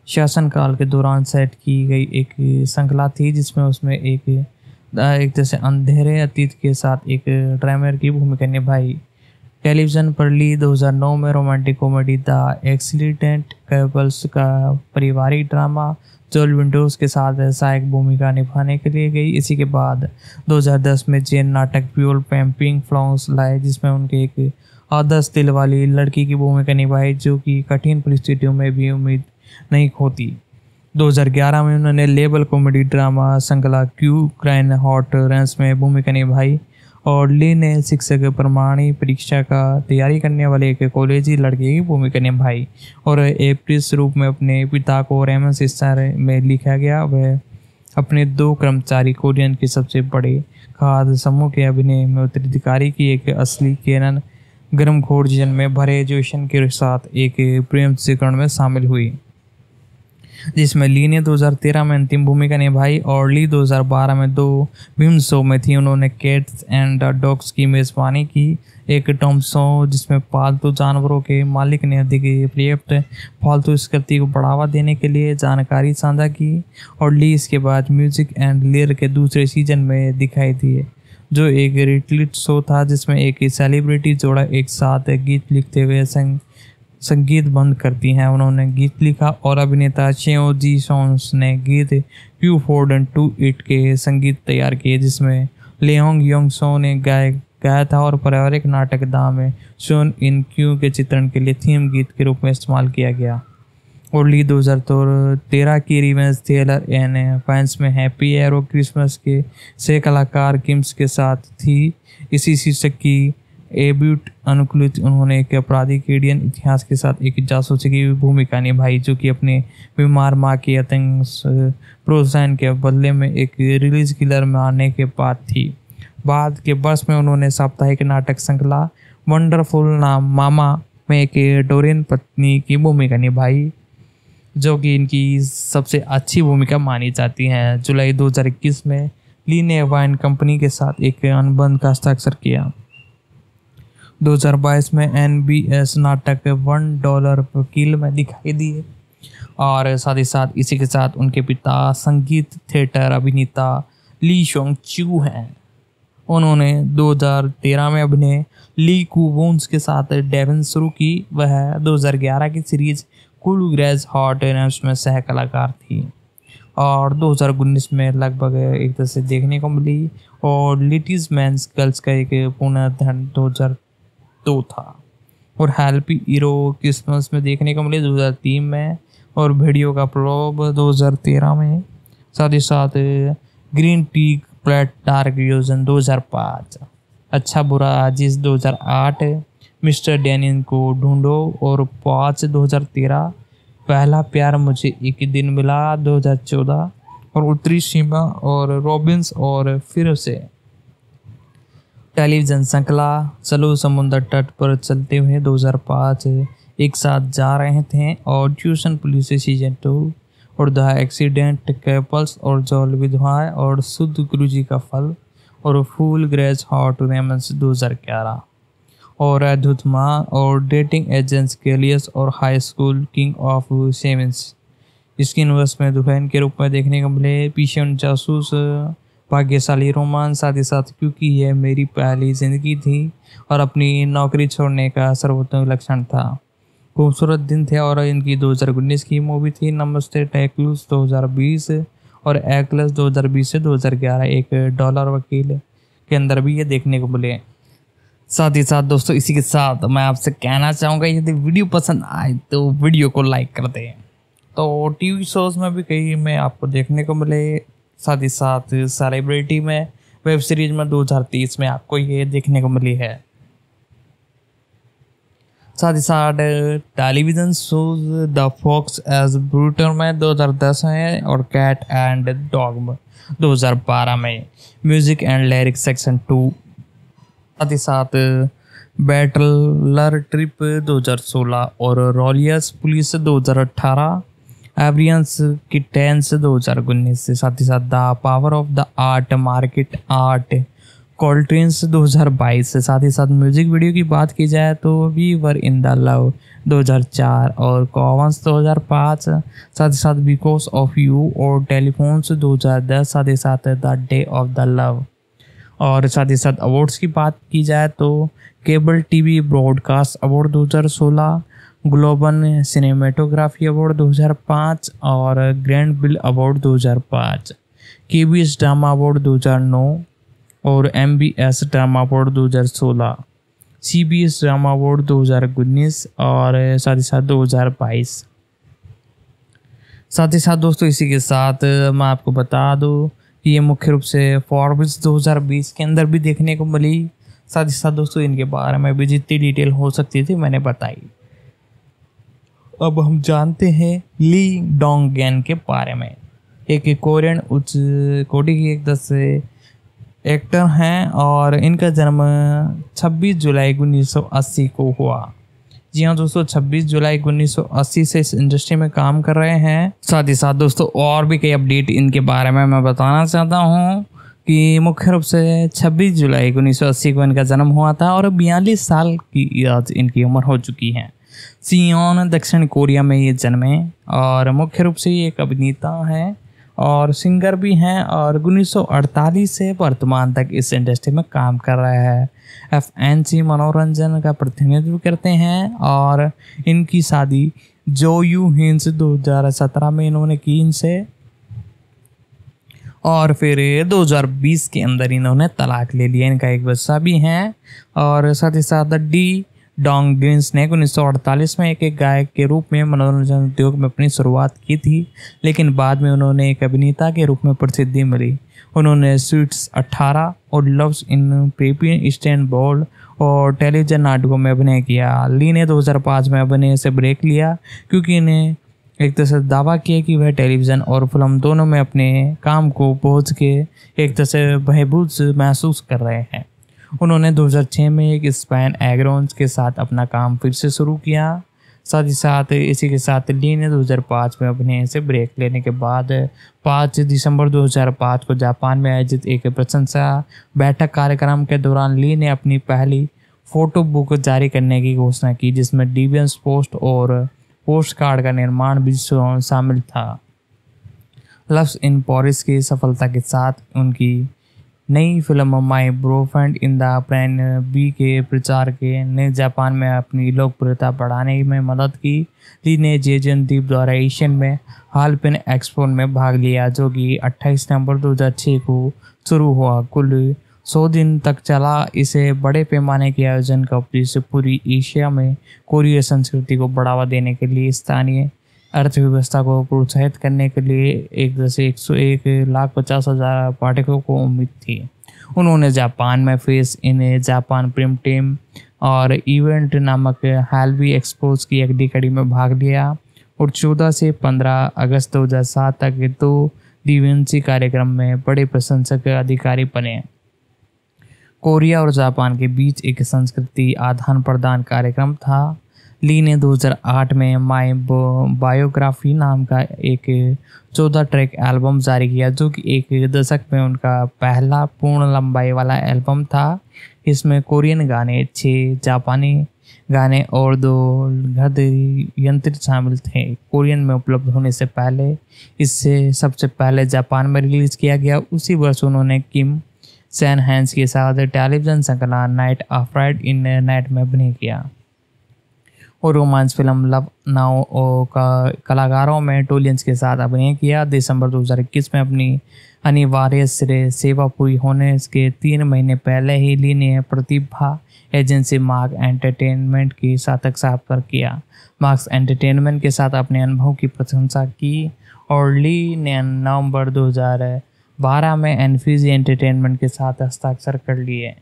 शासनकाल के दौरान सेट की गई एक श्रृंखला थी, जिसमें उसमें एक जैसे अंधेरे अतीत के साथ एक ड्रामर की भूमिका निभाई। टेलीविज़न पर ली 2009 में romantic comedy the accident couples का पारिवारिक ड्रामा जोल विंडोज के साथ सहायक भूमिका निभाने के लिए गई। इसी के बाद 2010 में जेन नाटक प्योल पैम्पिंग फ्लॉन्स लाए, जिसमें उनके एक आदर्श दिल वाली लड़की की भूमिका निभाई, जो कि कठिन परिस्थितियों में भी उम्मीद नहीं खोती। 2011 में उन्होंने लेबल कॉमेडी ड्रामा श्रृंखला क्यू क्राइन हॉट रेंस में भूमिका निभाई, और ली ने शिक्षक प्रमाणी परीक्षा का तैयारी करने वाले एक कॉलेजी लड़के की भूमिका निभाई, और एप्रिस रूप में अपने पिता को रेमन सिस्टर में लिखा गया। वह अपने 2 कर्मचारी कोरियन के सबसे बड़े खाद्य समूह के अभिनय में उत्तराधिकारी की एक असली केनन गर्मखोर जीवन में भरे जोशन के साथ एक प्रेम चित्रण में शामिल हुई, जिसमें ली ने 2013 में अंतिम भूमिका निभाई, और ली 2012 में 2 फिल्म शो में थी। उन्होंने कैट्स एंड द डॉग्स की मेज़बानी की, एक टॉम शो जिसमें पालतू जानवरों के मालिक ने अधिक पर्याप्त पालतू संस्कृति को बढ़ावा देने के लिए जानकारी साझा की, और ली इसके बाद म्यूजिक एंड लेयर के दूसरे सीजन में दिखाई दिए, जो एक रिटलिट शो था जिसमें एक सेलिब्रिटी जोड़ा एक साथ गीत लिखते हुए संगीत बंद करती हैं। उन्होंने गीत लिखा और अभिनेता चेओ जी सॉन्स ने गीत क्यू फोर्डन टू इट के संगीत तैयार किए, जिसमें लेहोंग योंग सो ने गाया था, और पारिवारिक नाटक दा में सोन इन क्यू के चित्रण के लिए थीम गीत के रूप में इस्तेमाल किया गया। और ली 2013 की रिवेंज थ्रिलर एंड फैंस में हैप्पी एरो क्रिसमस के से कलाकार किम्स के साथ थी। इसी शीर्षक की एब्यूट अनुकूलित उन्होंने एक अपराधी केडियन इतिहास के साथ एक जासूसी की भूमिका निभाई, जो कि अपने बीमार माँ के आतंक प्रोत्साहन के बदले में एक रिलीज किलर में आने के बाद थी। बाद के वर्ष में उन्होंने साप्ताहिक नाटक श्रृंखला वंडरफुल नाम मामा में एक डोरियन पत्नी की भूमिका निभाई, जो कि इनकी सबसे अच्छी भूमिका मानी जाती है। जुलाई 2021 में ली ने वाइन कंपनी के साथ एक अनुबंध का हस्ताक्षर किया। 2022 में NBS नाटक $1 वकील में दिखाई दिए, और साथ ही साथ इसी के साथ उनके पिता संगीत थिएटर अभिनेता ली शोंग चू हैं, उन्होंने 2013 में अभिनय ली कूबोन्स के साथ डेविन शुरू की। वह 2011 की सीरीज कूल ग्रेज हॉट में सह कलाकार थी और 2019 में लगभग एक तरह से देखने को मिली। और लिटिल मैंस गर्ल्स का एक पुनर्धन 2002 था और हैप्पी हीरो क्रिसमस में देखने को मिले 2003 में और वीडियो का प्रोब 2013 में। साथ ही साथ ग्रीन टी प्लेट डार्क योजन 2005, अच्छा बुरा आजिज 2008, मिस्टर डैनियन को ढूंढो और 5 2013, पहला प्यार मुझे एक दिन मिला 2014 और उत्तरी सीमा और रॉबिन्स और फिर से टेलीविजन श्रृंखला चलो समुद्र तट पर चलते हुए 2005, एक साथ जा रहे थे और ट्यूशन पुलिस सीजन 2 और द एक्सीडेंट कैपल्स और जॉल विधवाएं और शुद्ध गुरुजी का फल और फूल ग्रेज हॉट रेमंस 2011 और अद्भुत माँ और डेटिंग एजेंट्स केलियस और high school king of sevens इसकी यूनिवर्स में दुल्हन के रूप में देखने को मिले। पीछे उन जासूस भाग्यशाली रोमान, साथ ही साथ क्योंकि यह मेरी पहली जिंदगी थी और अपनी नौकरी छोड़ने का सर्वोत्तम लक्षण था। खूबसूरत दिन थे और इनकी 2019 की मूवी थी नमस्ते टेक्लूस 2020 और एक्लस 2020 से 2011 एक डॉलर वकील के अंदर भी ये देखने को मिले। साथ ही साथ दोस्तों इसी के साथ मैं आपसे कहना चाहूँगा यदि वीडियो पसंद आए तो वीडियो को लाइक कर दें। तो टीवी शोज में भी कई में आपको देखने को मिले, साथ ही साथ सेलिब्रिटी में वेब सीरीज में 2030 में आपको ये देखने को मिली है। साथ ही साथ television shows the fox edge ब्रूटर में 2010 में और कैट एंड डॉग में 2012 में म्यूजिक एंड लिरिक्स सेक्शन 2। साथ ही साथ बैटलर ट्रिप 2016 और रॉलियस पुलिस 2018, एवरियंस की टेंस 2019 से। साथ ही साथ the power of the art market art कोल्ट्रेंस 2022 से। साथ ही साथ म्यूजिक वीडियो की बात की जाए तो we were in the love 2004 और कॉवंस 2005। साथ ही साथ बिकॉज ऑफ यू और टेलीफोन्स 2010। साथ ही साथ the day of the love. और साथ ही साथ अवार्ड्स की बात की जाए तो cable TV broadcast award 2016, global cinematography award 2005 और grand bill award 2005, KBS drama award 2009 और MBS drama award 2016, CBS drama award 2019 और साथ ही साथ 2022। साथ ही साथ दोस्तों इसी के साथ मैं आपको बता दूं कि ये मुख्य रूप से फॉर्ब्स 2020 के अंदर भी देखने को मिली। साथ ही साथ दोस्तों इनके बारे में भी जितनी डिटेल हो सकती थी मैंने बताई। अब हम जानते हैं ली डोंग गैन के बारे में। एक कोरियन उच्च कोटि की एक 10 एक्टर हैं और इनका जन्म 26 जुलाई 1980 को हुआ। जी हाँ दोस्तों, 26 जुलाई 1980 से इस इंडस्ट्री में काम कर रहे हैं। साथ ही साथ दोस्तों और भी कई अपडेट इनके बारे में मैं बताना चाहता हूँ कि मुख्य रूप से 26 जुलाई 1980 को इनका जन्म हुआ था और 42 साल की आज इनकी उम्र हो चुकी है। सियोन दक्षिण कोरिया में ये जन्मे और मुख्य रूप से ये एक अभिनेता हैं और सिंगर भी हैं और 1948 से वर्तमान तक इस इंडस्ट्री में काम कर रहे हैं। FNC मनोरंजन का प्रतिनिधित्व करते हैं और इनकी शादी जो यू हिंस 2017 में इन्होंने की इनसे और फिर 2020 के अंदर इन्होंने तलाक ले लिया। इनका एक बच्चा भी है और साथ ही साथ डी डोंग ग्रिन्स ने 1948 में एक गायक के रूप में मनोरंजन उद्योग में अपनी शुरुआत की थी, लेकिन बाद में उन्होंने एक अभिनेता के रूप में प्रसिद्धि मिली। उन्होंने स्वीट्स 18 और लव्स इन पेपी इस्तांबुल और टेलीविजन नाटकों में अभिनय किया। ली ने 2005 में अभिनय से ब्रेक लिया क्योंकि इन्हें एक तरह से दावा किया कि वह टेलीविज़न और फिल्म दोनों में अपने काम को पहुँच के एक तरह से बहबूद महसूस कर रहे हैं। उन्होंने 2006 में एक स्पैन एग्रोन्स के साथ अपना काम फिर से शुरू किया। साथ ही साथ इसी के साथ ली ने 2005 में अभिनय से ब्रेक लेने के बाद 5 दिसंबर 2005 को जापान में आयोजित एक प्रशंसा बैठक कार्यक्रम के दौरान ली ने अपनी पहली फोटो बुक जारी करने की घोषणा की, जिसमें डिवियंस पोस्ट और पोस्ट कार्ड का निर्माण भी शामिल था। लव्स इन पेरिस की सफलता के साथ उनकी नई film my boyfriend in the plan B के प्रचार के ने जापान में अपनी लोकप्रियता बढ़ाने में मदद की। ली ने जेजन द्वीप द्वारा एशियन में हालपिन एक्सपो में भाग लिया, जो कि 28 नवंबर 2006 को शुरू हुआ। कुल 100 दिन तक चला। इसे बड़े पैमाने के आयोजन का उद्देश्य पूरी एशिया में कोरिया संस्कृति को बढ़ावा देने के लिए स्थानीय अर्थव्यवस्था को प्रोत्साहित करने के लिए 1,50,000 पाठकों को उम्मीद थी। उन्होंने जापान में face in Japan prim team और इवेंट नामक हालवी एक्सपोज की अगली कड़ी में भाग लिया और 14 से 15 अगस्त 2007 तक 2 दिवसीय कार्यक्रम में बड़े प्रशंसक अधिकारी बने। कोरिया और जापान के बीच एक संस्कृति आदान प्रदान कार्यक्रम था। ली ने 2008 में माई बायोग्राफी नाम का एक 14 ट्रैक एल्बम जारी किया, जो कि एक दशक में उनका पहला पूर्ण लंबाई वाला एल्बम था। इसमें कोरियन गाने, 6 जापानी गाने और 2 गद्य यंत्र शामिल थे। कोरियन में उपलब्ध होने से पहले इससे सबसे पहले जापान में रिलीज किया गया। उसी वर्ष उन्होंने किम सैन हैंस के साथ टेलीविजन श्रृंखला night of ride in night में अभिनय किया और रोमांस फिल्म लव नाउ का कलाकारों में टोलियंस के साथ अभिनय किया। दिसंबर 2021 में अपनी अनिवार्य सेवा पूरी होने के 3 महीने पहले ही ली ने प्रतिभा एजेंसी मार्क एंटरटेनमेंट के साथ साक्षात्कार किया। मार्क्स एंटरटेनमेंट के साथ अपने अनुभव की प्रशंसा की और ली ने नवंबर 2012 में एनफीजी एंटरटेनमेंट के साथ हस्ताक्षर कर लिए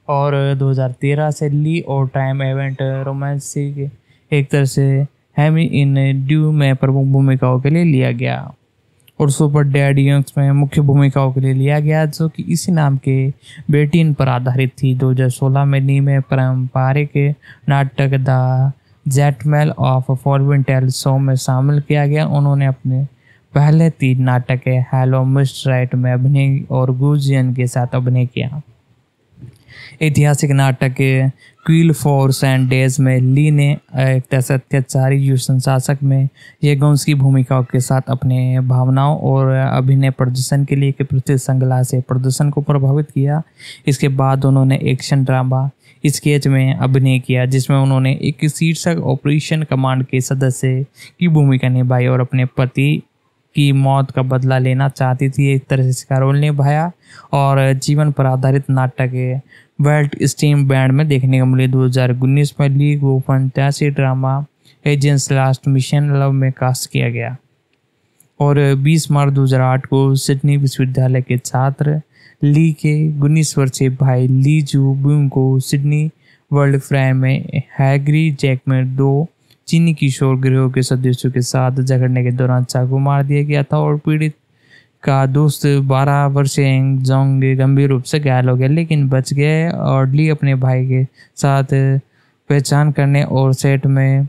और 2013 से ली और टाइम इवेंट रोमांस के एक तरह से हैमी इन ड्यू में प्रमुख भूमिकाओं के लिए लिया गया और सुपर डैड यंग्स में मुख्य भूमिकाओं के लिए लिया गया, जो कि इसी नाम के बेटीन पर आधारित थी। 2016 में ली में पारंपरिक नाटक द जेटमेल ऑफ फॉरबिडन टेल शो में शामिल किया गया। उन्होंने अपने पहले 3 नाटक हेलो मिस्टर राइट में अभिनय और गुजियन के साथ अभिनय किया। ऐतिहासिक नाटक क्वील फोर्स एंड डेज में ली ने एक अत्याचारी युद्ध संशासक में येगोन्स की भूमिकाओं के साथ अपने भावनाओं और अभिनय प्रदर्शन के लिए एक प्रसिद्ध श्रृंखला से प्रदर्शन को प्रभावित किया। इसके बाद उन्होंने एक्शन ड्रामा स्केच में अभिनय किया, जिसमें उन्होंने एक शीर्षक ऑपरेशन कमांड के सदस्य की भूमिका निभाई और अपने पति की मौत का बदला लेना चाहती थी। एक तरह से इसका रोल निभाया और जीवन पर आधारित नाटक वेल्ट स्टीम बैंड में देखने को मिले। 2019 में ली को fantasy drama agents last mission love में कास्ट किया गया और 20 मार्च 2008 को सिडनी विश्वविद्यालय के छात्र ली के 19 वर्षीय भाई ली जू ब्यूंग को सिडनी वर्ल्ड फेयर में हैग्री जैक में 2 चीनी किशोर गिरोह के सदस्यों के साथ झगड़ने के दौरान चाकू मार दिया गया था और पीड़ित का दोस्त 12 वर्षीय जोंग गंभीर रूप से घायल हो गया, लेकिन बच गए और ली अपने भाई के साथ पहचान करने और सेट में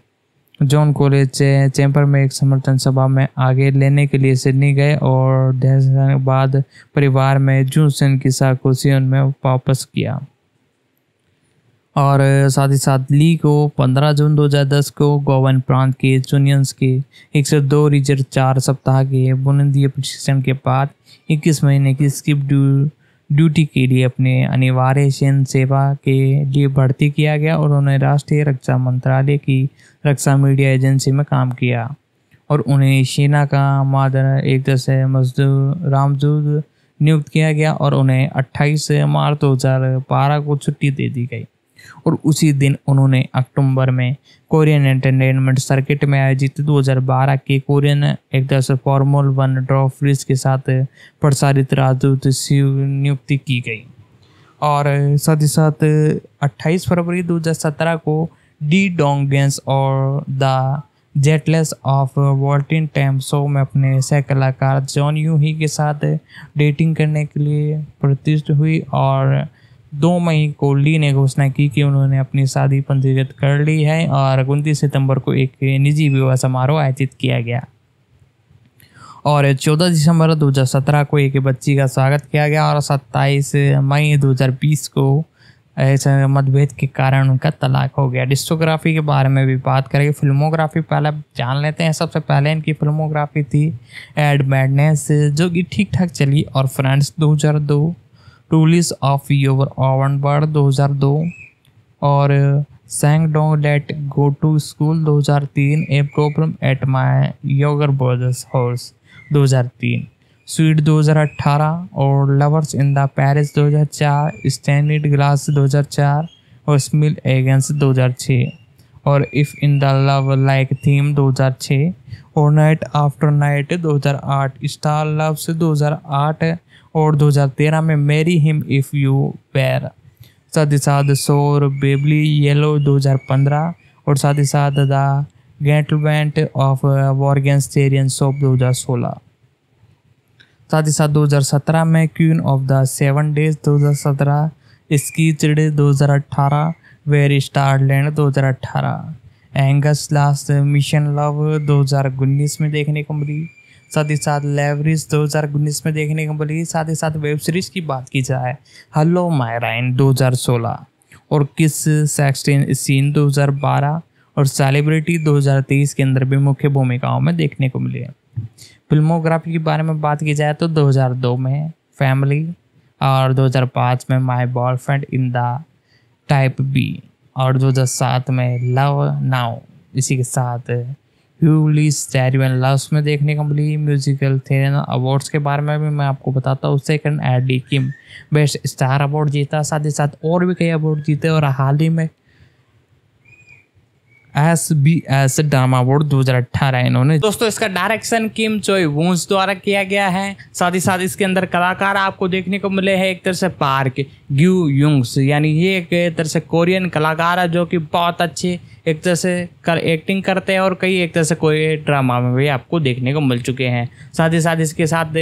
जॉन कॉलेज चैम्बर में एक समर्थन सभा में आगे लेने के लिए सिडनी गए और दहशत बाद परिवार में जूसन की साकोसियन में वापस किया। और साथ ही साथ ली को 15 जून 2010 को गोवन प्रांत के चुनियंस के 102 रिजर्व 4 सप्ताह के बुनियादी प्रशिक्षण के बाद 21 महीने की स्किप ड्यूटी के लिए अपने अनिवार्य सैन्य सेवा के लिए भर्ती किया गया और उन्हें राष्ट्रीय रक्षा मंत्रालय की रक्षा मीडिया एजेंसी में काम किया और उन्हें सेना का मादर एक तरह से मजदूर रामजूद नियुक्त किया गया और उन्हें 28 मार्च 2012 को छुट्टी दे दी गई और उसी दिन उन्होंने अक्टूबर में कोरियन एंटरटेनमेंट सर्किट में आयोजित 2012 के कोरियन एक तरह से फॉर्मूला 1 ड्रॉ फ्रीज के साथ प्रसारित राजदूत नियुक्ति की गई। और साथ ही साथ 28 फरवरी 2017 को डी डोंगेंस और द जेटलेस ऑफ वॉल्टिन टाइम शो में अपने सह कलाकार जॉन यू ही के साथ डेटिंग करने के लिए प्रतिष्ठित हुई और 2 मई को ली ने घोषणा की कि उन्होंने अपनी शादी पंजीकृत कर ली है और 29 सितंबर को एक निजी विवाह समारोह आयोजित किया गया और 14 दिसंबर 2017 को एक बच्ची का स्वागत किया गया और 27 मई 2020 को ऐसे मतभेद के कारण उनका तलाक हो गया। डिस्कोग्राफी के बारे में भी बात करेंगे। फिल्मोग्राफी पहले जान लेते हैं। सबसे पहले इनकी फिल्मोग्राफी थी एड मैडनेस, जो कि ठीक ठाक चली और फ्रेंड्स 2002 टूलिस ऑफ योर ओवन बर्ड 2002 और sang don't let go to school 2003, a problem at my योगर ब्रदर्स हाउस 2003, स्वीट 2018 और lovers in the Paris 2004, standard glass 2004 और स्मिल एगेंस 2006 और if in the love like them 2006 और night after night 2008, star loves 2008 और 2013 में marry him if you were, साथ ही साथ शोर बेबली येलो 2015 और साथ ही साथ द गेटलवेंट ऑफ वॉर्गेंस्टेरियन शॉप 2016, साथ ही साथ 2017 में क्वीन ऑफ द 7 डेज 2017, स्कीचड 2018, very starland 2018, Angus last mission love 2019 में देखने को मिली, साथ ही साथ लेवरिस 2019 में देखने को मिली। साथ ही साथ वेब सीरीज की बात की जाए हेलो माय राइन 2016 और किस सेक्सटीन सीन 2012 और सेलिब्रिटी 2023 के अंदर भी मुख्य भूमिकाओं में देखने को मिली है। फिल्मोग्राफी के बारे में बात की जाए तो 2002 में फैमिली और 2005 में my boyfriend in the type B और 2007 में लव नाउ। इसी के साथ ह्यूली स्टेरियन लव्स में देखने को मिली। म्यूजिकल थेरेन अवार्ड्स के बारे में भी मैं आपको बताता हूँ। सेकंड एडी किम बेस्ट स्टार अवार्ड जीता, साथ ही साथ और भी कई अवार्ड जीते और हाल ही में SBS ड्रामा अवार्ड 2018 इन्होंने। दोस्तों इसका डायरेक्शन किम चोई वून्स द्वारा किया गया है। साथ ही साथ इसके अंदर कलाकार आपको देखने को मिले हैं एक तरह से पार्क ग्यू युंग्स, यानी ये एक तरह से कोरियन कलाकार है जो कि बहुत अच्छे एक तरह से एक्टिंग करते हैं और कई एक तरह से कोई ड्रामा में भी आपको देखने को मिल चुके हैं। साथ ही साथ इसके साथ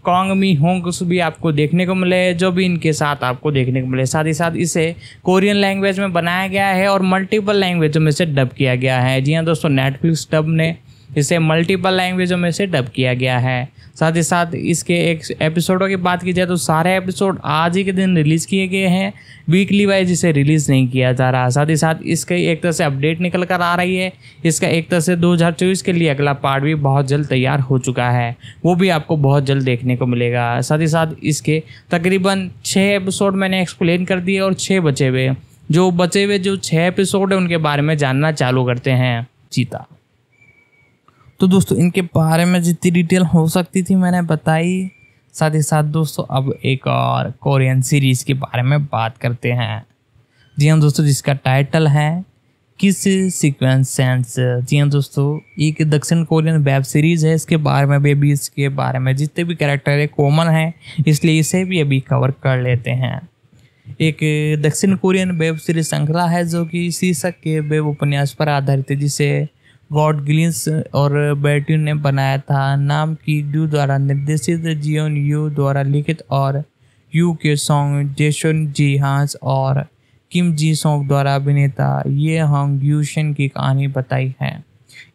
कॉन्ग मी होंग्स भी आपको देखने को मिले जो भी इनके साथ आपको देखने को मिले। साथ ही साथ इसे कोरियन लैंग्वेज में बनाया गया है और मल्टीपल लैंग्वेजों में से डब किया गया है। जी हाँ दोस्तों, नेटफ्लिक्स डब ने इसे मल्टीपल लैंग्वेजों में से डब किया गया है। साथ ही साथ इसके एक एपिसोडों की बात की जाए तो सारे एपिसोड आज ही के दिन रिलीज़ किए गए हैं, वीकली वाइज इसे रिलीज़ नहीं किया जा रहा। साथ ही साथ इसके एक तरह से अपडेट निकल कर आ रही है। इसका एक तरह से 2024 के लिए अगला पार्ट भी बहुत जल्द तैयार हो चुका है, वो भी आपको बहुत जल्द देखने को मिलेगा। साथ ही साथ इसके तकरीबन 6 एपिसोड मैंने एक्सप्लेन कर दिए और 6 बचे हुए जो 6 एपिसोड है उनके बारे में जानना चालू करते हैं। चीता तो दोस्तों इनके बारे में जितनी डिटेल हो सकती थी मैंने बताई। साथ ही साथ दोस्तों अब एक और कोरियन सीरीज़ के बारे में बात करते हैं। जी हाँ दोस्तों, जिसका टाइटल है किस सीक्वेंस सेंस। जी हाँ दोस्तों, एक दक्षिण कोरियन वेब सीरीज़ है। इसके बारे में भी इसके बारे में जितने भी कैरेक्टर है कॉमन है, इसलिए इसे भी अभी कवर कर लेते हैं। एक दक्षिण कोरियन वेब सीरीज श्रृंखला है जो कि शीर्षक के वेब उपन्यास पर आधारित है, जिसे गॉड गिलिंस और बेट्यून ने बनाया था। नाम की डू द्वारा निर्देशित, जियोन यू द्वारा लिखित और यू के सॉन्ग जेसन जी हांस और किम जी सॉन्ग द्वारा अभिनेता ये हॉन्ग यूशन की कहानी बताई है।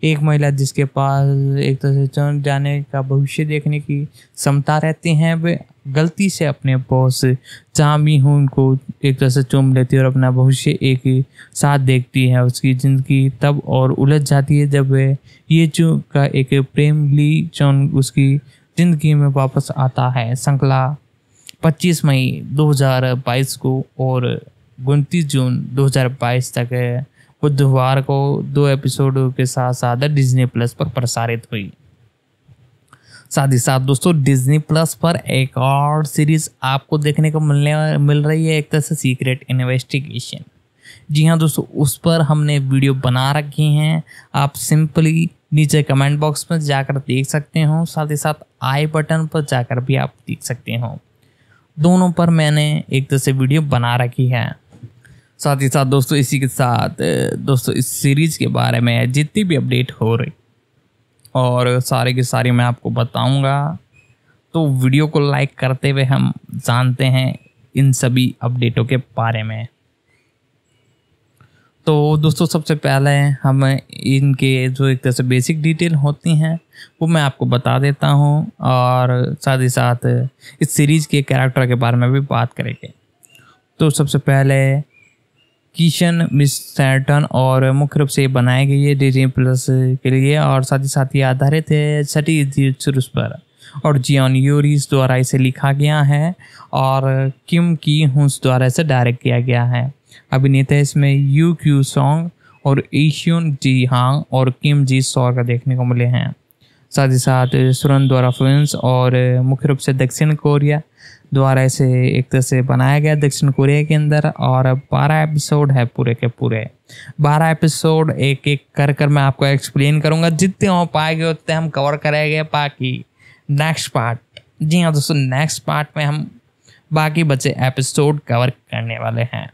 एक महिला जिसके पास एक तरह से चुन जाने का भविष्य देखने की क्षमता रहती है, वे गलती से अपने बॉस चामी हुन को एक तरह से चूम लेती है और अपना भविष्य एक साथ देखती है। उसकी ज़िंदगी तब और उलझ जाती है जब वे ये चू का एक प्रेम ली चौन उसकी ज़िंदगी में वापस आता है। श्रृंखला 25 मई 2022 को और 29 जून 2022 तक बुधवार को 2 एपिसोड के साथ साथ डिज्नी प्लस पर प्रसारित हुई। साथ ही साथ दोस्तों डिज्नी प्लस पर एक और सीरीज आपको देखने को मिल रही है, एक तरह से सीक्रेट इन्वेस्टिगेशन। जी हाँ दोस्तों, उस पर हमने वीडियो बना रखी हैं, आप सिंपली नीचे कमेंट बॉक्स में जाकर देख सकते हो। साथ ही साथ आई बटन पर जाकर भी आप देख सकते हो, दोनों पर मैंने एक तरह से वीडियो बना रखी है। साथ ही साथ दोस्तों इसी के साथ दोस्तों इस सीरीज़ के बारे में जितनी भी अपडेट हो रही और सारे की सारी मैं आपको बताऊंगा, तो वीडियो को लाइक करते हुए हम जानते हैं इन सभी अपडेटों के बारे में। तो दोस्तों सबसे पहले हम इनके जो एक तरह से बेसिक डिटेल होती हैं वो मैं आपको बता देता हूं और साथ ही साथ इस सीरीज़ के कैरेक्टर के बारे में भी बात करेंगे। तो सबसे पहले किशन मिस सैटन और मुख्य रूप से बनाई गई है डिज्नी प्लस के लिए और साथ ही साथ ये आधारित है छठी शुरू पर। और जियोन यूरिस द्वारा इसे लिखा गया है और किम की हुंस द्वारा इसे डायरेक्ट किया गया है। अभिनेता इसमें यू क्यू सॉन्ग और ईश्यून जी हांग और किम जी सॉर का देखने को मिले हैं। साथ ही साथ सुरन द्वारा फिल्म्स और मुख्य रूप से दक्षिण कोरिया द्वारा इसे एक तरह से बनाया गया दक्षिण कोरिया के अंदर, और 12 एपिसोड है पूरे के पूरे। 12 एपिसोड एक एक कर कर मैं आपको एक्सप्लेन करूंगा, जितने हो पाएंगे उतने हम कवर करेंगे। बाकी नेक्स्ट पार्ट, जी हाँ दोस्तों, नेक्स्ट पार्ट में हम बाकी बचे एपिसोड कवर करने वाले हैं।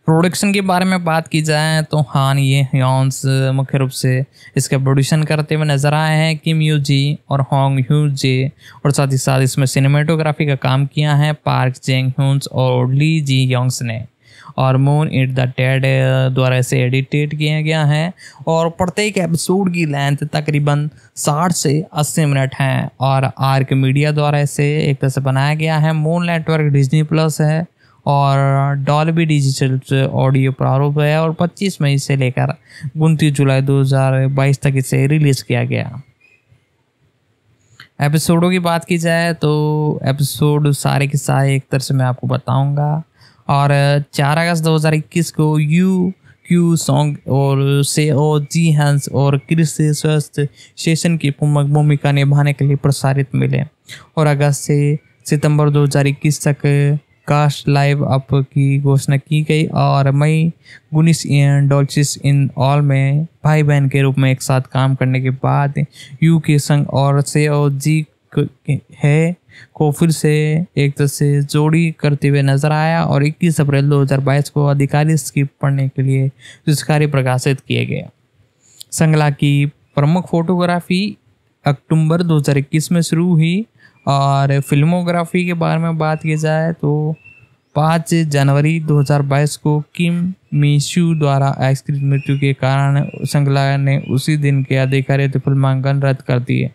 प्रोडक्शन के बारे में बात की जाए तो हान ये ह्योन्स मुख्य रूप से इसका प्रोड्यूशन करते हुए नजर आए हैं, किम यू जी और होंग ह्यू जे, और साथ ही साथ इसमें सिनेमेटोग्राफी का काम किया है पार्क जेंग ह्यून्स और ली जी योंग्स ने, और मून इट द डेड द्वारा इसे एडिटेड किया गया है। और प्रत्येक एपिसोड की लेंथ तकरीबन 60 से 80 मिनट है, और आर्क मीडिया द्वारा इसे एक तरह से बनाया गया है। मून नेटवर्क डिज्नी प्लस है और डॉल्बी डिजिटल ऑडियो प्रारूप है, और 25 मई से लेकर 29 जुलाई 2022 तक इसे रिलीज किया गया। एपिसोडों की बात की जाए तो एपिसोड सारे के सारे एक तरह से मैं आपको बताऊंगा। और 4 अगस्त 2021 को यू क्यू सॉन्ग और से ओ जी हंस और क्रिस स्वस्थ सेशन की भूमिका निभाने के लिए प्रसारित मिले, और अगस्त से सितंबर 2021 तक कास्ट लाइव अप की घोषणा की गई, और मई गुनिस डॉल्चिस इन ऑल में भाई बहन के रूप में एक साथ काम करने के बाद यू के संग और से ओ जी है को फिर से एक तरह से जोड़ी करते हुए नजर आया, और 21 अप्रैल 2022 को आधिकारिक स्क्रिप्ट पढ़ने के लिए पुरस्कार प्रकाशित किए गए। संगला की प्रमुख फोटोग्राफी अक्टूबर 2021 में शुरू हुई, और फिल्मोग्राफी के बारे में बात की जाए तो 5 जनवरी 2022 को किम मीशू द्वारा अस्थायी मृत्यु के कारण संगला ने उसी दिन के आधिकारिक फिल्मांकन रद्द कर दिए।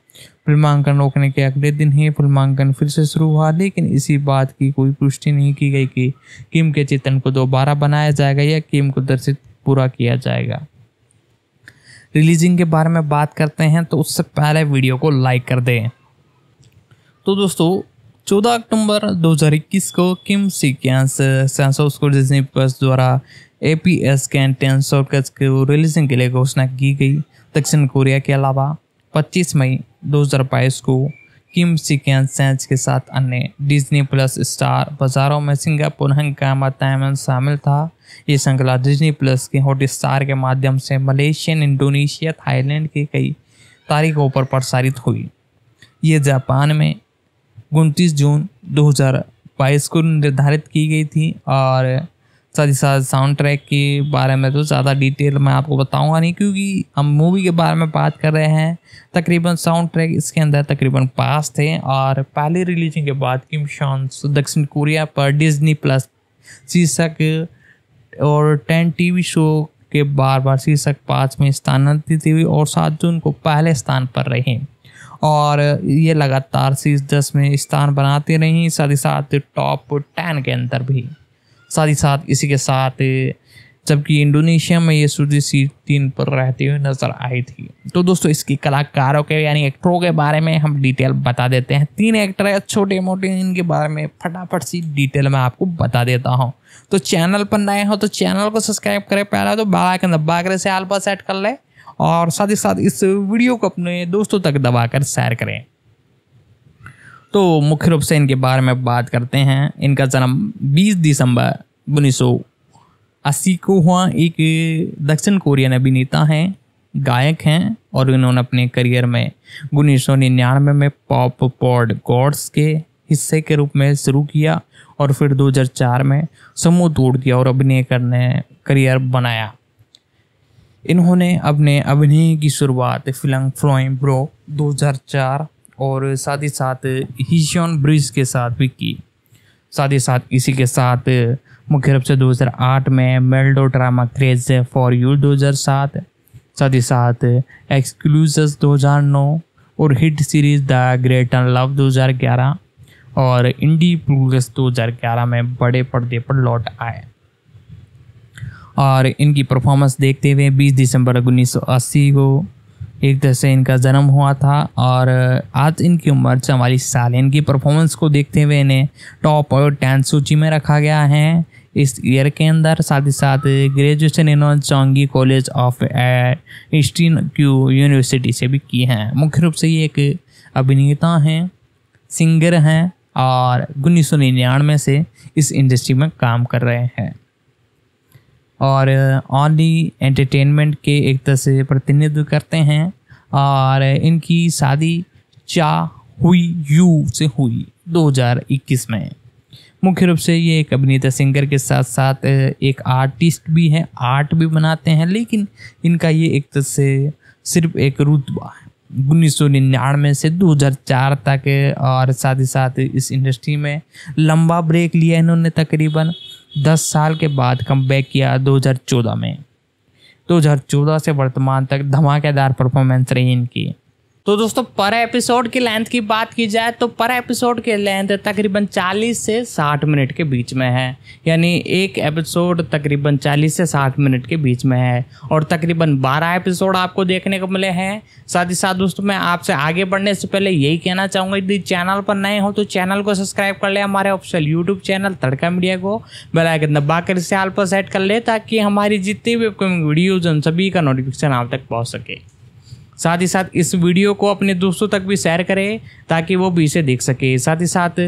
फिल्मांकन रोकने के अगले दिन ही फिल्मांकन फिर से शुरू हुआ, लेकिन इसी बात की कोई पुष्टि नहीं की गई कि किम के चित्रण को दोबारा बनाया जाएगा या किम को दर्शित पूरा किया जाएगा। रिलीजिंग के बारे में बात करते हैं तो उससे पहले वीडियो को लाइक कर दें। तो दोस्तों 14 अक्टूबर 2021 को किम सीक्वेंस सेंसर्स को डिज्नी प्लस द्वारा APS कैंटेन सर्कस को रिलीजिंग के लिए घोषणा की गई। दक्षिण कोरिया के अलावा 25 मई 2022 को किम सीक्वेंस सेंस के साथ अन्य डिज्नी प्लस स्टार बाजारों में सिंगापुर हंगामा तैमन शामिल था। ये श्रृंखला डिज्नी प्लस के हॉटस्टार के माध्यम से मलेशियन, इंडोनेशिया, थाईलैंड की कई तारीखों पर प्रसारित हुई। ये जापान में 29 जून 2022 को निर्धारित की गई थी, और साथ ही साथ साउंड ट्रैक के बारे में तो ज़्यादा डिटेल मैं आपको बताऊंगा नहीं, क्योंकि हम मूवी के बारे में बात कर रहे हैं। तकरीबन साउंड ट्रैक इसके अंदर तकरीबन 5 थे, और पहले रिलीजिंग के बाद किम शॉन्स दक्षिण कोरिया पर डिज्नी प्लस शीर्षक और 10 टीवी शो के बार बार शीर्षक 5 में स्थानांतरित हुई, और 7 जून को पहले स्थान पर रही, और ये लगातार शीर्ष 10 में स्थान बनाते रही, साथ ही साथ टॉप 10 के अंदर भी। साथ ही साथ इसी के साथ जबकि इंडोनेशिया में ये सूची सीट 3 पर रहती हुई नजर आई थी। तो दोस्तों इसकी कलाकारों के यानी एक्टरों के बारे में हम डिटेल बता देते हैं। 3 एक्टर है छोटे मोटे, इनके बारे में फटाफट सी डिटेल मैं आपको बता देता हूँ। तो चैनल पर नए हो तो चैनल को सब्सक्राइब करें, पहला तो बेल आइकन दबा कर इसे ऑल पर सेट कर ले, और साथ ही साथ इस वीडियो को अपने दोस्तों तक दबाकर शेयर करें। तो मुख्य रूप से इनके बारे में बात करते हैं। इनका जन्म 20 दिसंबर 1980 को हुआ। एक दक्षिण कोरियन अभिनेता हैं, गायक हैं, और इन्होंने अपने करियर में 1999 में पॉप पॉड गॉड्स के हिस्से के रूप में शुरू किया, और फिर 2004 में समूह तोड़ दिया और अभिनय करने करियर बनाया। इन्होंने अपने अभिनय की शुरुआत फिल्म फ्लोइंग ब्रो 2004 और साथ ही साथ हिशॉन ब्रिज के साथ भी की। साथ ही साथ इसी के साथ मुख्य रूप से 2008 में मेल्डो ड्रामा क्रेज फॉर यू 2007, साथ ही साथ एक्सक्लूसिव 2009 और hit series the great and love 2011 और इंडी प्लूस 2011 में बड़े पर्दे पर लौट आए। और इनकी परफॉर्मेंस देखते हुए 20 दिसंबर 1980 को एक तरह से इनका जन्म हुआ था और आज इनकी उम्र 44 साल है। इनकी परफॉर्मेंस को देखते हुए इन्हें टॉप 10 सूची में रखा गया है इस ईयर के अंदर। साथ ही साथ ग्रेजुएशन इन्होंने चोंगी कॉलेज ऑफ ईस्टर्न क्यू यूनिवर्सिटी से भी की है। मुख्य रूप से ये एक अभिनेता हैं, सिंगर हैं और 1999 से इस इंडस्ट्री में काम कर रहे हैं और ओनली एंटरटेनमेंट के एक तरह से प्रतिनिधित्व करते हैं। और इनकी शादी चा हुई यू से हुई 2021 में। मुख्य रूप से ये एक अभिनेता सिंगर के साथ साथ एक आर्टिस्ट भी हैं, आर्ट भी बनाते हैं, लेकिन इनका ये एक तरह से सिर्फ एक रुतबा है 1999 से 2004 तक। और साथ ही साथ इस इंडस्ट्री में लंबा ब्रेक लिया इन्होंने, तकरीबन 10 साल के बाद कमबैक किया 2014 में। 2014 से वर्तमान तक धमाकेदार परफॉर्मेंस रही इनकी। तो दोस्तों पर एपिसोड की लेंथ की बात की जाए तो पर एपिसोड की लेंथ तकरीबन 40 से 60 मिनट के बीच में है, यानी एक एपिसोड तकरीबन 40 से 60 मिनट के बीच में है और तकरीबन 12 एपिसोड आपको देखने को मिले हैं। साथ ही साथ दोस्तों मैं आपसे आगे बढ़ने से पहले यही कहना चाहूँगा, यदि चैनल पर नए हो तो चैनल को सब्सक्राइब कर ले, हमारे ऑफिशियल यूट्यूब चैनल तड़का मीडिया को बेल आइकन दबा कर इसे ऑल पर सेट कर ले, ताकि हमारी जितनी भी अपकमिंग वीडियोज उन सभी का नोटिफिकेशन आप तक पहुँच सके। साथ ही साथ इस वीडियो को अपने दोस्तों तक भी शेयर करें ताकि वो भी इसे देख सके। साथ ही साथ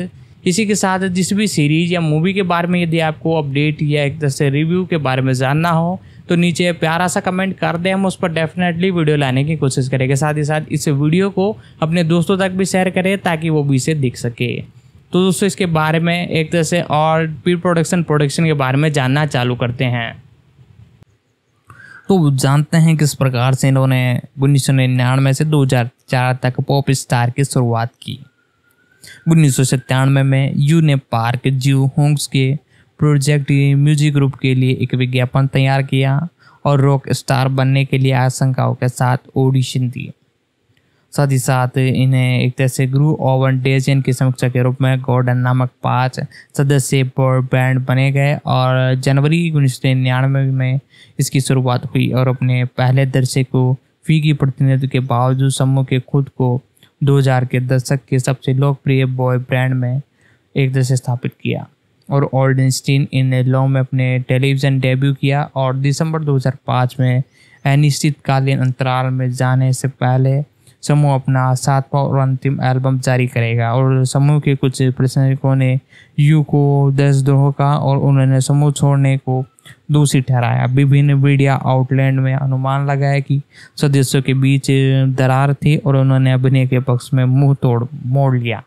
इसी के साथ जिस भी सीरीज या मूवी के बारे में यदि आपको अपडेट या एक तरह से रिव्यू के बारे में जानना हो तो नीचे प्यारा सा कमेंट कर दें, हम उस पर डेफिनेटली वीडियो लाने की कोशिश करेंगे। साथ ही साथ इस वीडियो को अपने दोस्तों तक भी शेयर करें ताकि वो भी इसे देख सके। तो दोस्तों इसके बारे में एक तरह से और प्री प्रोडक्शन के बारे में जानना चालू करते हैं। तो जानते हैं किस प्रकार से इन्होंने 1999 से 2004 तक पॉप स्टार की शुरुआत की। 1997 में यू ने पार्क जीव होंग्स के प्रोजेक्ट म्यूजिक ग्रुप के लिए एक विज्ञापन तैयार किया और रॉक स्टार बनने के लिए आशंकाओं के साथ ऑडिशन दिए। साथ ही साथ इन्हें एक तरह से ग्रू ओवन डेजन की समीक्षा के रूप में गॉर्डन नामक 5 सदस्य बॉय बैंड बने गए और जनवरी 1999 में इसकी शुरुआत हुई और अपने पहले दर्शक को फीकी प्रतिनिधित्व के बावजूद समूह के खुद को 2000 के दशक के सबसे लोकप्रिय बॉय बैंड में एक तरह से स्थापित किया और ओल्डनस्टीन इन लॉ में अपने टेलीविज़न डेब्यू किया और दिसंबर 2005 में अनिश्चितकालीन अंतराल में जाने से पहले समूह अपना 7वां और अंतिम एल्बम जारी करेगा। और समूह के कुछ प्रशंसकों ने यू को देशद्रोह का और उन्होंने समूह छोड़ने को दोषी ठहराया। विभिन्न मीडिया आउटलेट में अनुमान लगाया कि सदस्यों के बीच दरार थी और उन्होंने अभिनय के पक्ष में मुंह तोड़ मोड़ लिया।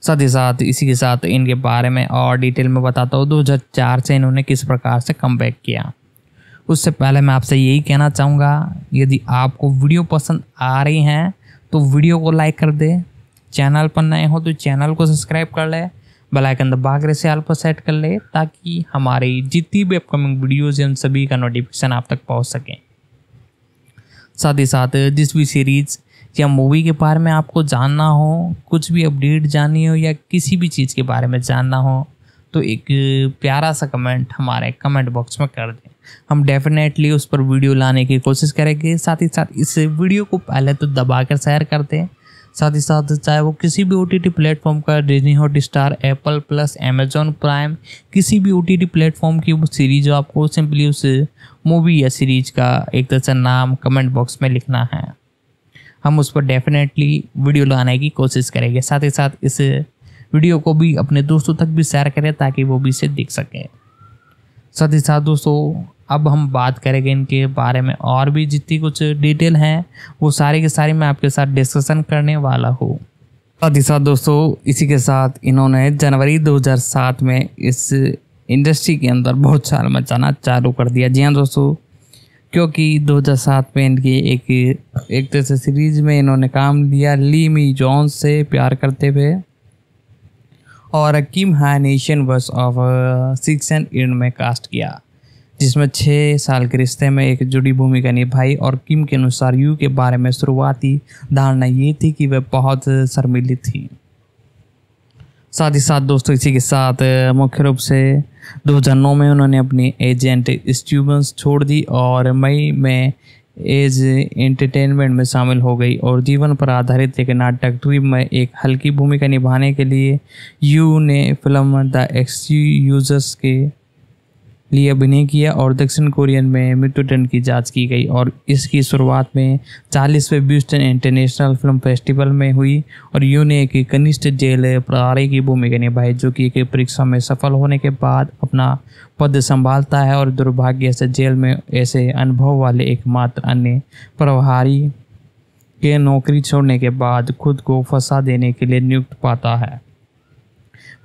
साथ ही साथ इसी के साथ इनके बारे में और डिटेल में बताता हूँ 2004 से इन्होंने किस प्रकार से कमबैक किया। उससे पहले मैं आपसे यही कहना चाहूँगा, यदि आपको वीडियो पसंद आ रही हैं तो वीडियो को लाइक कर दे, चैनल पर नए हो तो चैनल को सब्सक्राइब कर ले, बेल आइकन दबा कर इसे ऑल पर सेट कर ले ताकि हमारी जितनी भी अपकमिंग वीडियोज़ हैं उन सभी का नोटिफिकेशन आप तक पहुँच सके। साथ ही साथ जिस भी सीरीज़ या मूवी के बारे में आपको जानना हो, कुछ भी अपडेट जाननी हो या किसी भी चीज़ के बारे में जानना हो तो एक प्यारा सा कमेंट हमारे कमेंट बॉक्स में कर दें, हम डेफिनेटली उस पर वीडियो लाने की कोशिश करेंगे। साथ ही साथ इस वीडियो को पहले तो दबा कर शेयर कर दें। साथ ही साथ चाहे वो किसी भी OTT प्लेटफॉर्म का, Disney Hotstar, Apple plus, Amazon prime, किसी भी OTT प्लेटफॉर्म की वो सीरीज हो, आपको सिंपली उस मूवी या सीरीज का एक तरह से नाम कमेंट बॉक्स में लिखना है, हम उस पर डेफिनेटली वीडियो लाने की कोशिश करेंगे। साथ ही साथ इस वीडियो को भी अपने दोस्तों तक भी शेयर करें ताकि वो भी इसे देख सकें। साथ ही साथ दोस्तों अब हम बात करेंगे इनके बारे में और भी जितनी कुछ डिटेल हैं वो सारी के सारी मैं आपके साथ डिस्कशन करने वाला हूँ। साथ ही साथ दोस्तों इसी के साथ इन्होंने जनवरी 2007 में इस इंडस्ट्री के अंदर बहुत साल मचाना चालू कर दिया। जी हाँ दोस्तों, क्योंकि 2007 में इनकी एक तरह से सीरीज में इन्होंने काम लिया ली मी जॉन्स से प्यार करते हुए और किम हानेशन वर्स ऑफ 6 एंड 8 में कास्ट किया, जिसमें 6 साल के रिश्ते में एक जुड़ी भूमिका निभाई। और किम के अनुसार यू के बारे में शुरुआती धारणा ये थी कि वह बहुत शर्मीली थी। साथ ही साथ दोस्तों इसी के साथ मुख्य रूप से 2009 में उन्होंने अपनी एजेंट स्टीवंस छोड़ दी और मई में एज एंटरटेनमेंट में शामिल हो गई और जीवन पर आधारित एक नाटक ट्रिप में एक हल्की भूमिका निभाने के लिए यू ने फिल्म द एक्सक्यूजर्स के लिए अभिनय किया और दक्षिण कोरियन में मृत्युदंड की जांच की गई और इसकी शुरुआत में 40वें ब्यूस्टन इंटरनेशनल फिल्म फेस्टिवल में हुई और यू ने एक कनिष्ठ जेल प्रहरी की भूमिका निभाई जो कि एक परीक्षा में सफल होने के बाद अपना पद संभालता है और दुर्भाग्य से जेल में ऐसे अनुभव वाले एकमात्र अन्य प्रहरी के नौकरी छोड़ने के बाद खुद को फंसा देने के लिए नियुक्त पाता है।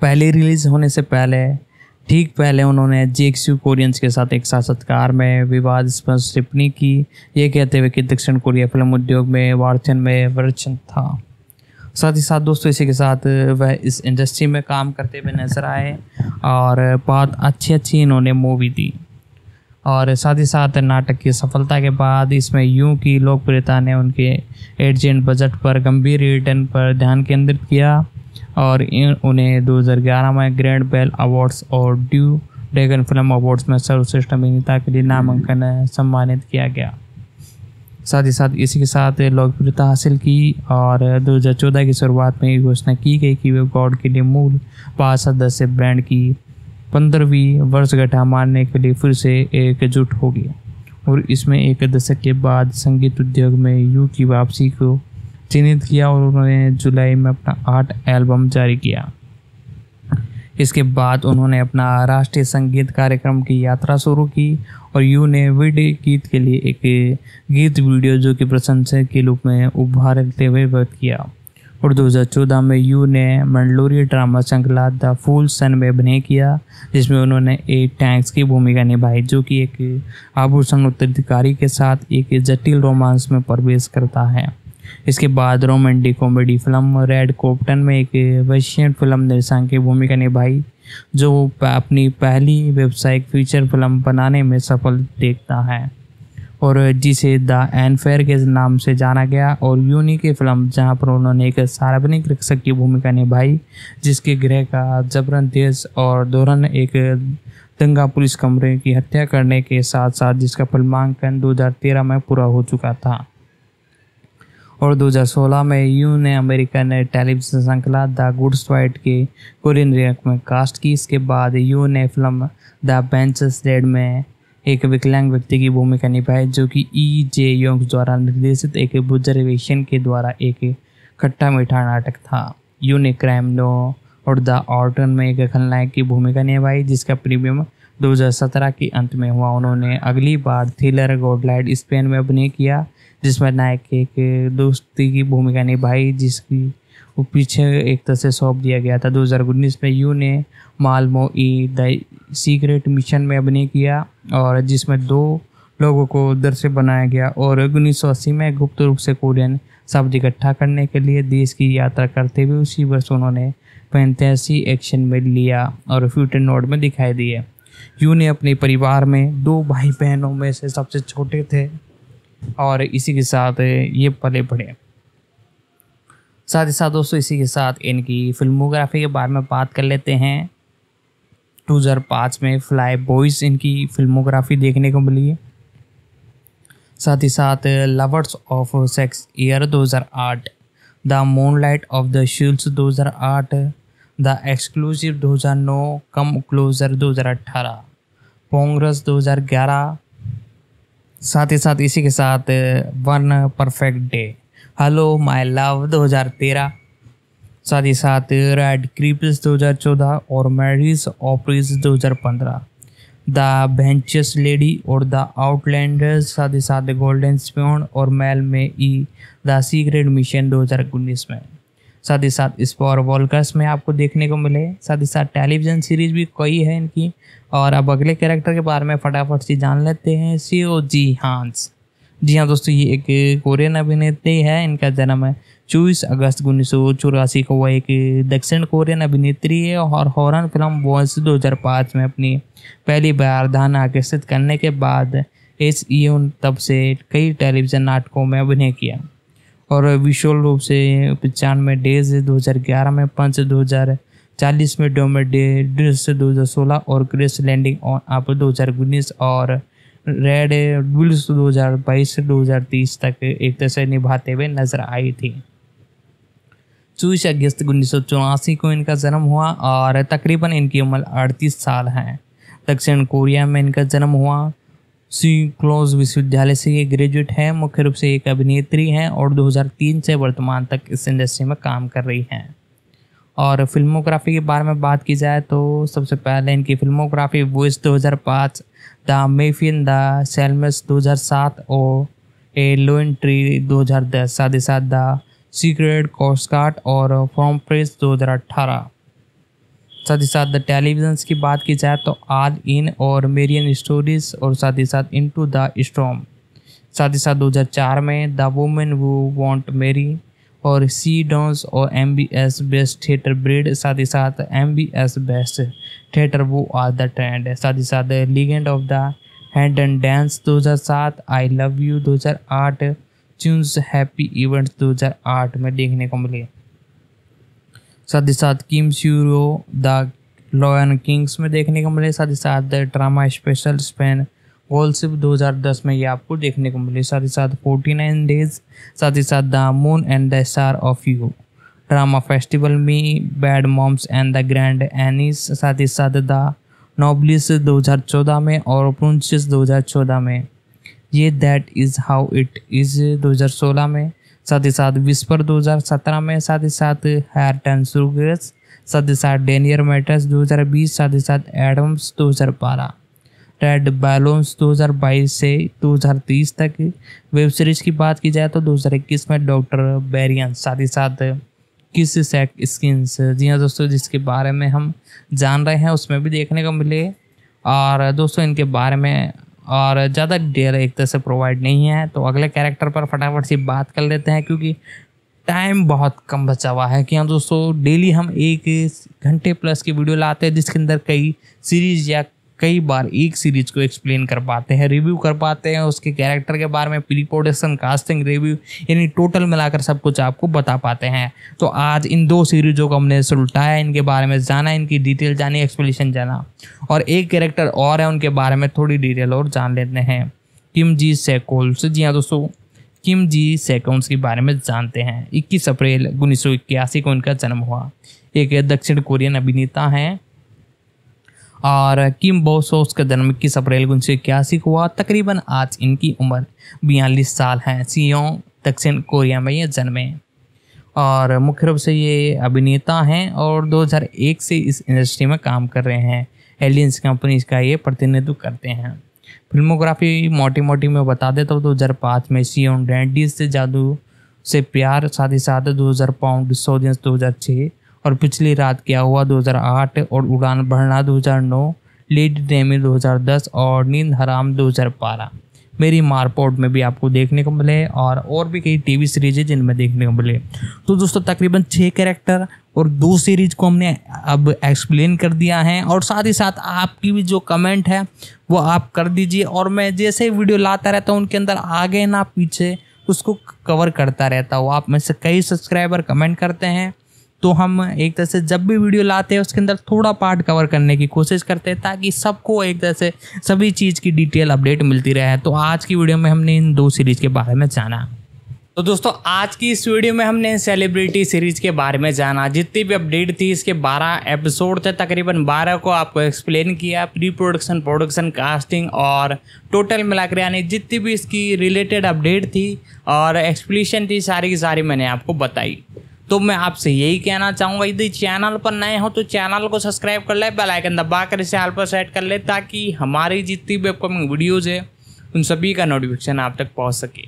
पहले रिलीज होने से ठीक पहले उन्होंने जेक्सू कोरियंस के साथ एक साक्षात्कार में विवादास्पद टिप्पणी की, ये कहते हुए कि दक्षिण कोरिया फिल्म उद्योग में वार्चन में वर्चन था। साथ ही साथ दोस्तों इसी के साथ वह इस इंडस्ट्री में काम करते हुए नजर आए और बहुत अच्छी इन्होंने मूवी दी। और साथ ही साथ नाटक की सफलता के बाद इसमें यूं की लोकप्रियता ने उनके एजेंट बजट पर गंभीर रिटर्न पर ध्यान केंद्रित किया और उन्हें 2011 में ग्रैंड बेल अवार्ड्स और ड्यू ड्रैगन फिल्म अवार्ड्स में सर्वश्रेष्ठ अभिनेता के लिए नामांकन सम्मानित किया गया। साथ ही साथ इसी के साथ लोकप्रियता हासिल की और 2014 की शुरुआत में घोषणा की गई कि वे गॉड के लिए मूल 5 सदस्य बैंड की 15वीं वर्षगांठ मानने के लिए फिर से एकजुट होगी और इसमें एक दशक के बाद संगीत उद्योग में यू की वापसी को चिन्हित किया और उन्होंने जुलाई में अपना 8 एल्बम जारी किया। इसके बाद उन्होंने अपना राष्ट्रीय संगीत कार्यक्रम की यात्रा शुरू की और यू ने वीडियो गीत के लिए एक गीत वीडियो जो कि प्रशंसक के रूप में उभारते हुए व्यक्त किया और 2014 में यू ने मंडलोरी ड्रामा श्रृंखला द फूल सन में अभिनय किया जिसमें उन्होंने एक टैंक्स की भूमिका निभाई जो कि एक आभूषण उत्तराधिकारी के साथ एक जटिल रोमांस में प्रवेश करता है। इसके बाद रोमांटिक कॉमेडी फिल्म रेड कॉप्टन में एक वेश्यन फिल्म निर्देशक की भूमिका निभाई जो अपनी पहली व्यावसायिक फीचर फिल्म बनाने में सफल देखता है और जिसे द एनफेयर के नाम से जाना गया और यूनी की फिल्म जहां पर उन्होंने एक सार्वजनिक रक्षक की भूमिका निभाई जिसके गृह का जबरन तेज और दौरान एक दंगा पुलिस कमरे की हत्या करने के साथ साथ जिसका फिल्मांकन 2013 में पूरा हो चुका था। और 2016 में यू ने अमेरिकन टेलीविजन श्रृंखला द गुड फाइट के कोरियन रीमेक में कास्ट की। इसके बाद यू ने फिल्म द बेंचेस डेड में एक विकलांग व्यक्ति की भूमिका निभाई जो कि E.J. योंग द्वारा निर्देशित एक बुजुर्ग एशियन के द्वारा एक खट्टा मीठा नाटक था। यू ने क्राइम नो और द ऑर्टन में एक खलनायक की भूमिका निभाई जिसका प्रीमियम 2017 के अंत में हुआ। उन्होंने अगली बार थ्रिलर गॉडलाइट स्पेन में अभिनय किया जिसमें नायक एक दोस्ती की भूमिका निभाई जिसकी वो पीछे एक तरह से सौंप दिया गया था। 2019 में यू ने मालमो ई द सीक्रेट मिशन में अभिनय किया और जिसमें 2 लोगों को दर्शक बनाया गया और 1980 में गुप्त रूप से कोरियन शब्द इकट्ठा करने के लिए देश की यात्रा करते हुए उसी वर्ष उन्होंने फैंटेसी एक्शन में लिया और फ्यूचर नोड में दिखाई दिए। यू ने अपने परिवार में 2 भाई बहनों में से सबसे छोटे थे और इसी के साथ ये पले बढ़े। साथ ही साथ दोस्तों इसी के साथ इनकी फिल्मोग्राफी के बारे में बात कर लेते हैं। 2005 में फ्लाई बॉयज इनकी फिल्मोग्राफी देखने को मिली है। साथ ही साथ lovers of sex year 2008, the moonlight of the shields 2008, the exclusive 2009, come closer 2018, पोंगरस 2011। साथ ही साथ इसी के साथ one perfect day, hello my love 2013। साथ ही साथ रेड क्रीप्स 2014 और मैरिज ऑपरीज 2015, द बेंचेस लेडी और द आउटलैंडर्स। साथ ही साथ गोल्डन स्पून और मेल में ई द सीक्रेट मिशन 2019 में। साथ ही साथ स्पॉर वॉल्कर्स में आपको देखने को मिले। साथ ही साथ टेलीविज़न सीरीज भी कई है इनकी। और अब अगले कैरेक्टर के बारे में फटाफट से जान लेते हैं। सीओ जी हांस। जी हाँ दोस्तों, ये एक कोरियन अभिनेत्री है। इनका जन्म है 24 अगस्त 1984 को। वह एक दक्षिण कोरियन अभिनेत्री है और हॉरर फिल्म वॉइस 2005 में अपनी पहली बार ध्यान आकर्षित करने के बाद एस तब से कई टेलीविज़न नाटकों में अभिनय किया और विजुअल रूप से 95 डेज 2011 में, पंच 2040 में, डोमेडेड्स 2016 और क्रेश लैंडिंग ऑन आप 2019 और रेड बुल्स 2022 से 2030 तक एक तरह से निभाते हुए नजर आई थी। 24 अगस्त 1984 को इनका जन्म हुआ और तकरीबन इनकी उम्र 38 साल है। दक्षिण कोरिया में इनका जन्म हुआ। सिक्लोज विश्वविद्यालय से ये ग्रेजुएट है। मुख्य रूप से एक अभिनेत्री हैं और 2003 से वर्तमान तक इस इंडस्ट्री में काम कर रही हैं। और फिल्मोग्राफी के बारे में बात की जाए तो सबसे पहले इनकी फिल्मोग्राफी वॉइस 2005, द मेफियन, द सेल्मस 2007 और ए लोइन ट्री 2010, साथ ही साथ द सीक्रेट कोस्टगार्ड और फ्रॉम प्रेस 2018। साथ ही साथ द टेलीविजन की बात की जाए तो ऑल इन और मेरियन स्टोरीज और साथ ही साथ इनटू द स्टॉर्म। साथ ही साथ 2004 में the women who want marry और सी डॉन्स और MBS बेस्ट थिएटर ब्रिड, साथ ही साथ MBS बेस्ट थिएटर वो आर द ट्रेंड। साथ ही साथ legend of the hand and dance 2007, I love you 2008, चून्स हैप्पी इवेंट्स 2008 में देखने को मिले। साथ ही साथ किम स्यूरो द लॉयन किंग्स में देखने को मिले। साथ ही साथ the drama special Spain gold ship 2010 में ये आपको देखने को मिले। साथ ही साथ 49 डेज, साथ ही साथ the moon and the star of you drama festival में, bad moms and the grand एनीस, साथ ही साथ द नोबलिस 2014 में और प्रिंसेस 2014 में, ये that is how it is 2016 में, साथ ही साथ विस्पर 2017 में, साथ ही साथ हार्ट एंड सुगर्स, साथ ही साथ डेनियर मैटर्स 2020, साथ ही साथ एडम्स 2012, रेड बैलून्स 2022 से 2030 तक। वेब सीरीज की बात की जाए तो 2021 में डॉक्टर बेरियन, साथ ही साथ किस सेक स्किन्स, जी हाँ दोस्तों, जिसके बारे में हम जान रहे हैं उसमें भी देखने को मिले। और दोस्तों इनके बारे में और ज़्यादा डिटेल एक तरह से प्रोवाइड नहीं है, तो अगले कैरेक्टर पर फटाफट से बात कर लेते हैं क्योंकि टाइम बहुत कम बचा हुआ है। कि हाँ दोस्तों, डेली हम 1 घंटे प्लस की वीडियो लाते हैं जिसके अंदर कई सीरीज या कई बार एक सीरीज को एक्सप्लेन कर पाते हैं, रिव्यू कर पाते हैं, उसके कैरेक्टर के बारे में, प्री प्रोडक्शन, कास्टिंग, रिव्यू, यानी टोटल मिलाकर सब कुछ आपको बता पाते हैं। तो आज इन 2 सीरीजों को हमने सुलटाया, इनके बारे में जाना, इनकी डिटेल जानी, एक्सप्लेनेशन जाना, और एक कैरेक्टर और है उनके बारे में थोड़ी डिटेल और जान लेते हैं, किम जी सेकोल्स। जी हाँ दोस्तों, किम जी सेकोल्स के बारे में जानते हैं। 21 अप्रैल 1981 को इनका जन्म हुआ। एक दक्षिण कोरियन अभिनेता हैं और किम बोसोस का जन्म 21 अप्रैल 1981 को हुआ। तकरीबन आज इनकी उम्र 42 साल है। सियोंग, दक्षिण कोरिया में ये जन्मे और मुख्य रूप से ये अभिनेता हैं और 2001 से इस इंडस्ट्री में काम कर रहे हैं। एलियंस कंपनी का ये प्रतिनिधित्व करते हैं। फिल्मोग्राफी मोटी मोटी में बता देता हूँ। 2005 में सियोंग डैंडी से जादू से प्यार, साथ ही साथ 2000 पाउंड सोडियंस 2006 और पिछली रात क्या हुआ 2008 और उड़ान भरना 2009, लेडी डेमी 2010 और नींद हराम 2012 मेरी मारपोर्ट में भी आपको देखने को मिले और भी कई टीवी सीरीज है जिनमें देखने को मिले। तो दोस्तों तकरीबन 6 कैरेक्टर और 2 सीरीज को हमने अब एक्सप्लेन कर दिया है और साथ ही साथ आपकी भी जो कमेंट है वो आप कर दीजिए और मैं जैसे वीडियो लाता रहता हूँ उनके अंदर आगे ना पीछे उसको कवर करता रहता हूँ। आप में से कई सब्सक्राइबर कमेंट करते हैं तो हम एक तरह से जब भी वीडियो लाते हैं उसके अंदर थोड़ा पार्ट कवर करने की कोशिश करते हैं ताकि सबको एक तरह से सभी चीज़ की डिटेल अपडेट मिलती रहे। तो आज की वीडियो में हमने इन 2 सीरीज के बारे में जाना। तो दोस्तों आज की इस वीडियो में हमने सेलिब्रिटी सीरीज के बारे में जाना। जितनी भी अपडेट थी, इसके 12 एपिसोड थे, तकरीबन 12 को आपको एक्सप्लेन किया, प्री प्रोडक्शन, प्रोडक्शन, कास्टिंग और टोटल मिलाकर यानी जितनी भी इसकी रिलेटेड अपडेट थी और एक्सप्लेनेशन थी सारी की सारी मैंने आपको बताई। तो मैं आपसे यही कहना चाहूँगा, यदि चैनल पर नए हो तो चैनल को सब्सक्राइब कर ले, बेल आइकन दबाकर इसे ऑल पर सेट कर ले ताकि हमारी जितनी भी अपकमिंग वीडियोज़ है उन सभी का नोटिफिकेशन आप तक पहुँच सके।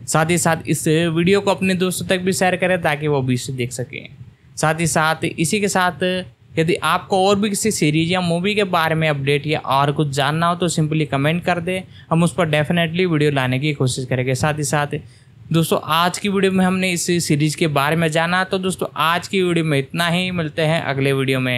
साथ ही साथ इस वीडियो को अपने दोस्तों तक भी शेयर करें ताकि वो भी इसे देख सकें। साथ ही साथ इसी के साथ यदि आपको और भी किसी सीरीज या मूवी के बारे में अपडेट या और कुछ जानना हो तो सिंपली कमेंट कर दे, हम उस पर डेफिनेटली वीडियो लाने की कोशिश करेंगे। साथ ही साथ दोस्तों आज की वीडियो में हमने इस सीरीज के बारे में जाना। तो दोस्तों आज की वीडियो में इतना ही, मिलते हैं अगले वीडियो में।